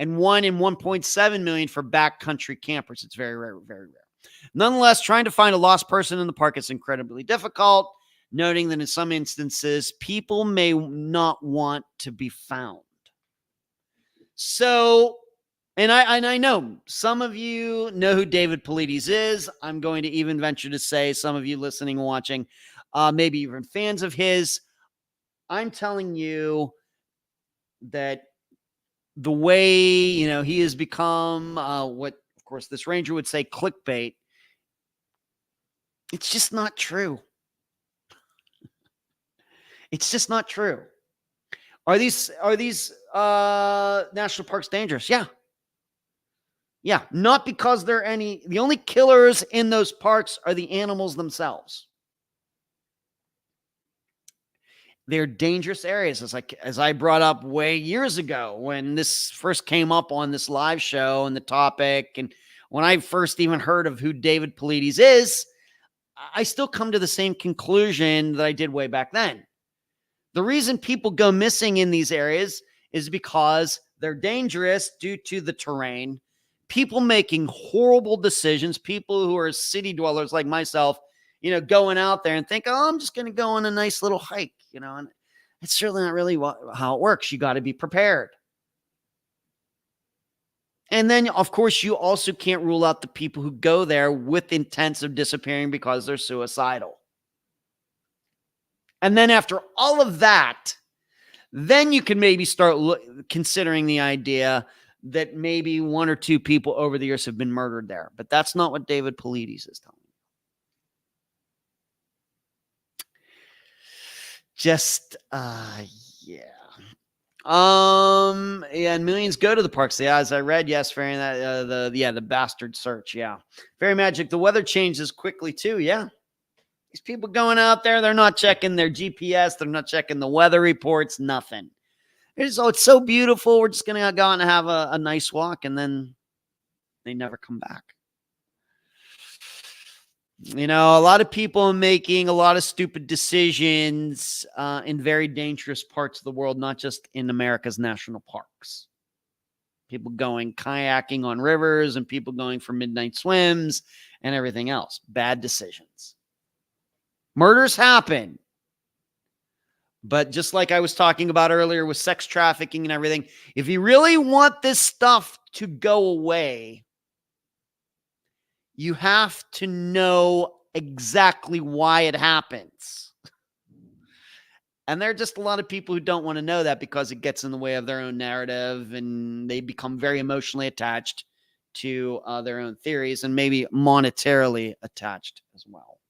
And 1 in 1.7 million for backcountry campers. It's very rare, very rare. Nonetheless, trying to find a lost person in the park is incredibly difficult, noting that in some instances, people may not want to be found. So, and I know some of you know who David Paulides is. I'm going to even venture to say some of you listening and watching, maybe even fans of his. I'm telling you that the way, he has become what, of course, this ranger would say clickbait, it's just not true. It's just not true. Are these national parks dangerous? Yeah. Yeah, not because the only killers in those parks are the animals themselves. They're dangerous areas, as I brought up way years ago when this first came up on this live show and the topic. And when I first even heard of who David Paulides is, I still come to the same conclusion that I did way back then. The reason people go missing in these areas is because they're dangerous due to the terrain, people making horrible decisions, people who are city dwellers like myself, going out there and think, oh, I'm just going to go on a nice little hike, and it's certainly not really how it works. You got to be prepared. And then, of course, you also can't rule out the people who go there with intents of disappearing because they're suicidal. And then after all of that, then you can maybe start considering the idea that maybe 1 or 2 people over the years have been murdered there. But that's not what David Paulides is telling me. Just, yeah. And millions go to the parks. Yeah, as I read, yes, Fairy, that the bastard search. Yeah, Fairy Magic. The weather changes quickly too. Yeah, these people going out there, they're not checking their GPS. They're not checking the weather reports. Nothing. It's so beautiful. We're just gonna go out and have a nice walk, and then they never come back. You know, a lot of people are making a lot of stupid decisions in very dangerous parts of the world, not just in America's national parks. People going kayaking on rivers and people going for midnight swims and everything else. Bad decisions. Murders happen. But just like I was talking about earlier with sex trafficking and everything, if you really want this stuff to go away, you have to know exactly why it happens. And there are just a lot of people who don't want to know that because it gets in the way of their own narrative and they become very emotionally attached to their own theories and maybe monetarily attached as well.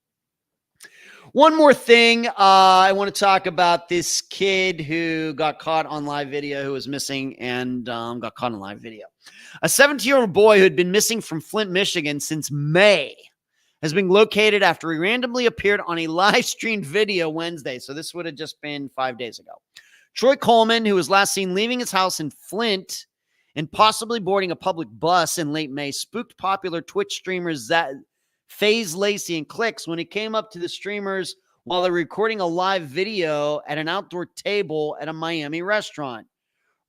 One more thing, I want to talk about this kid who got caught on live video, who was missing and got caught on live video. A 17-year-old boy who had been missing from Flint, Michigan since May has been located after he randomly appeared on a live streamed video Wednesday. So this would have just been 5 days ago. Troy Coleman, who was last seen leaving his house in Flint and possibly boarding a public bus in late May, spooked popular Twitch streamers FaZe Lacey and Clicks when he came up to the streamers while they're recording a live video at an outdoor table at a Miami restaurant.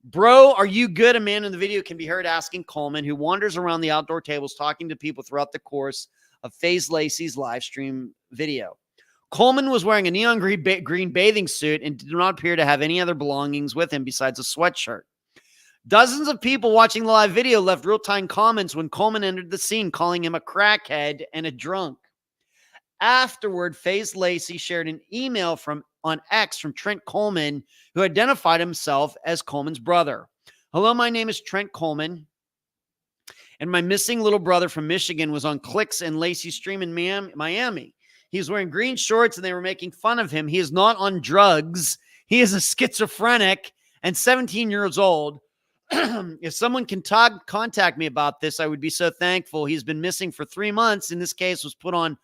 Bro, are you good? A man in the video can be heard asking Coleman, who wanders around the outdoor tables talking to people throughout the course of FaZe Lacey's live stream video. Coleman was wearing a neon green bathing suit and did not appear to have any other belongings with him besides a sweatshirt. Dozens of people watching the live video left real-time comments when Coleman entered the scene, calling him a crackhead and a drunk. Afterward, FaZe Lacey shared an email on X from Trent Coleman, who identified himself as Coleman's brother. Hello, my name is Trent Coleman, and my missing little brother from Michigan was on Clicks and Lacey's stream in Miami. He was wearing green shorts, and they were making fun of him. He is not on drugs. He is a schizophrenic and 17 years old. If someone can contact me about this, I would be so thankful. He's been missing for 3 months. In this case, was put on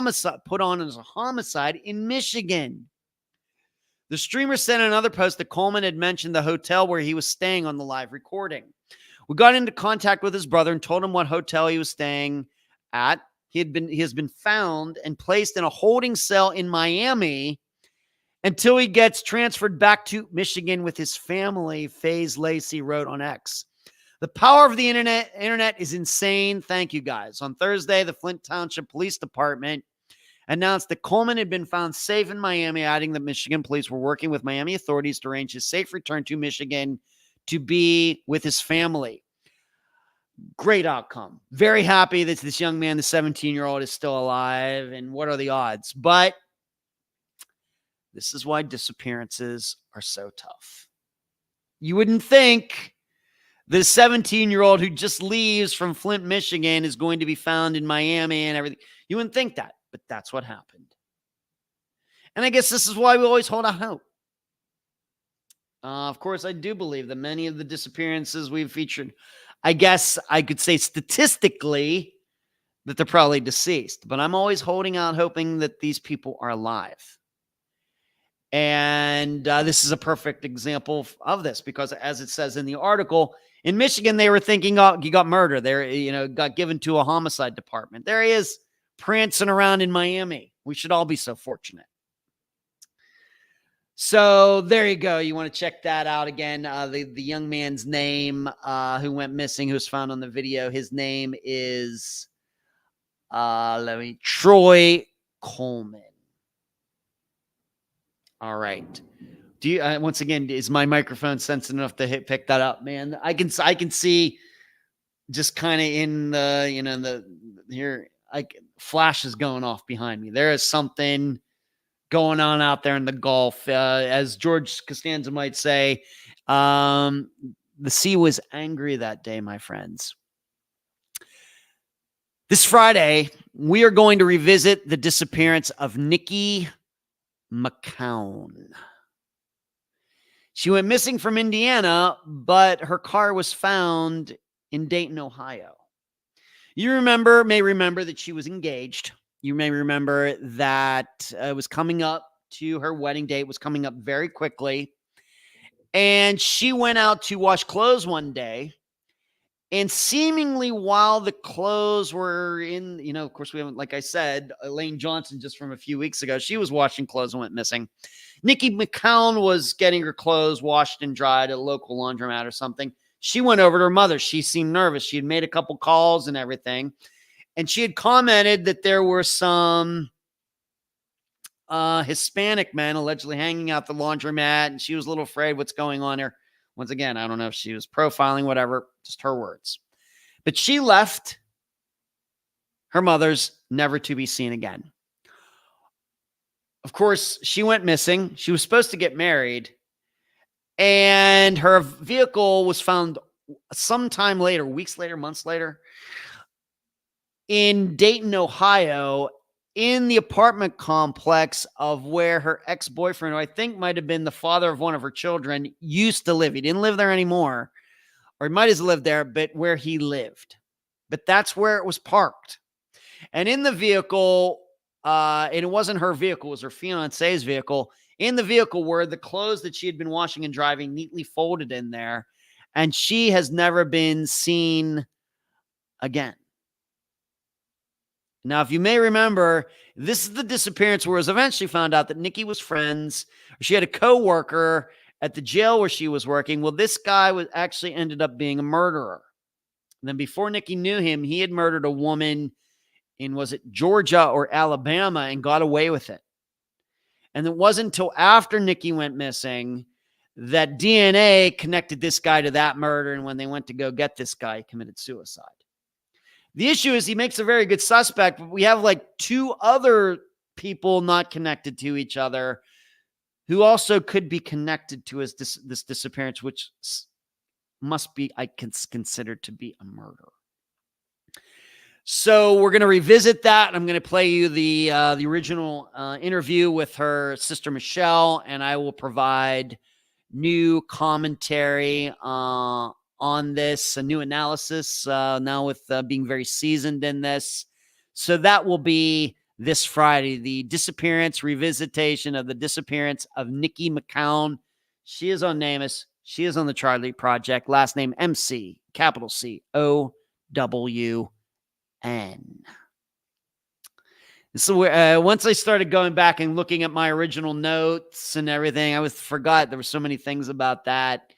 as a homicide in Michigan. The streamer sent another post that Coleman had mentioned the hotel where he was staying on the live recording. We got into contact with his brother and told him what hotel he was staying at. He has been found and placed in a holding cell in Miami until he gets transferred back to Michigan with his family, FaZe Lacey wrote on X. The power of the internet is insane. Thank you, guys. On Thursday, the Flint Township Police Department announced that Coleman had been found safe in Miami, adding that Michigan police were working with Miami authorities to arrange his safe return to Michigan to be with his family. Great outcome. Very happy that this young man, the 17-year-old, is still alive. And what are the odds? But this is why disappearances are so tough. You wouldn't think the 17-year-old who just leaves from Flint, Michigan is going to be found in Miami and everything. You wouldn't think that, but that's what happened. And I guess this is why we always hold out hope. Of course, I do believe that many of the disappearances we've featured, I guess I could say statistically that they're probably deceased, but I'm always holding out hoping that these people are alive. And this is a perfect example of this because, as it says in the article, in Michigan, they were thinking, oh, he got murdered. They, got given to a homicide department. There he is prancing around in Miami. We should all be so fortunate. So there you go. You want to check that out again. The young man's name who went missing, who was found on the video, his name is Troy Coleman. All right. Do you once again, is my microphone sensitive enough to pick that up, man? I can see just kind of in the flashes going off behind me. There is something going on out there in the Gulf. As George Costanza might say, the sea was angry that day, my friends. This Friday, we are going to revisit the disappearance of Nikki McCown. She went missing from Indiana, but her car was found in Dayton, Ohio. You may remember that she was engaged. You may remember that it was coming up to her wedding date, was coming up very quickly. And she went out to wash clothes one day And seemingly while the clothes were in, of course, we haven't, like I said, Elaine Johnson just from a few weeks ago, she was washing clothes and went missing. Nikki McCown was getting her clothes washed and dried at a local laundromat or something. She went over to her mother. She seemed nervous. She had made a couple calls and everything. And she had commented that there were some Hispanic men allegedly hanging out the laundromat. And she was a little afraid what's going on here. Once again, I don't know if she was profiling, whatever, just her words. But she left her mother's never to be seen again. Of course, she went missing. She was supposed to get married. And her vehicle was found sometime later, weeks later, months later, in Dayton, Ohio, in the apartment complex of where her ex-boyfriend, who I think might have been the father of one of her children, used to live. He didn't live there anymore, or he might have lived there, but where he lived. But that's where it was parked. And in the vehicle, and it wasn't her vehicle, it was her fiance's vehicle. In the vehicle were the clothes that she had been washing and driving neatly folded in there. And she has never been seen again. Now, if you may remember, this is the disappearance where it was eventually found out that Nikki was friends. She had a co-worker at the jail where she was working. Well, this guy was actually ended up being a murderer. And then before Nikki knew him, he had murdered a woman in, was it Georgia or Alabama, and got away with it. And it wasn't until after Nikki went missing that DNA connected this guy to that murder. And when they went to go get this guy, he committed suicide. The issue is he makes a very good suspect, but we have like two other people not connected to each other who also could be connected to this disappearance, which must be, I can consider to be a murder. So we're going to revisit that. I'm going to play you the original interview with her sister, Michelle, and I will provide new commentary on this, a new analysis now with being very seasoned in this. So that will be this Friday, the disappearance revisitation of the disappearance of Nikki McCown. She is on NamUs. She is on the Charlie Project. Last name MC, capital COWN. So once I started going back and looking at my original notes and everything, I forgot there were so many things about that.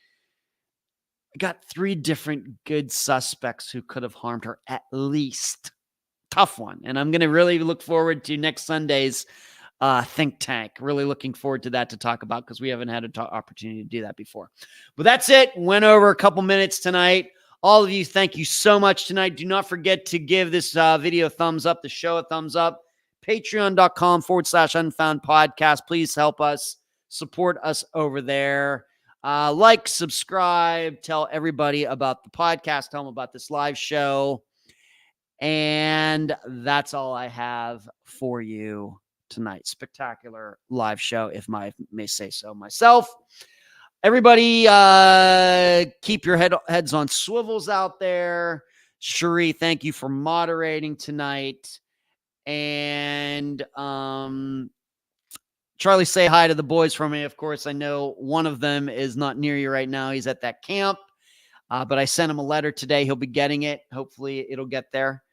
I got 3 different good suspects who could have harmed her at least. Tough one. And I'm going to really look forward to next Sunday's think tank. Really looking forward to that to talk about, because we haven't had an opportunity to do that before. But that's it. Went over a couple minutes tonight. All of you, thank you so much tonight. Do not forget to give this video a thumbs up, the show a thumbs up. Patreon.com/Unfound Podcast. Please help us, support us over there. Like, subscribe, tell everybody about the podcast, tell them about this live show. And that's all I have for you tonight. Spectacular live show, if I may say so myself. Everybody, keep your heads on swivels out there. Cherie, thank you for moderating tonight. And Charlie, say hi to the boys for me. Of course, I know one of them is not near you right now. He's at that camp. But I sent him a letter today. He'll be getting it. Hopefully it'll get there.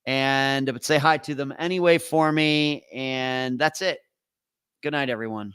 And but say hi to them anyway for me. And that's it. Good night, everyone.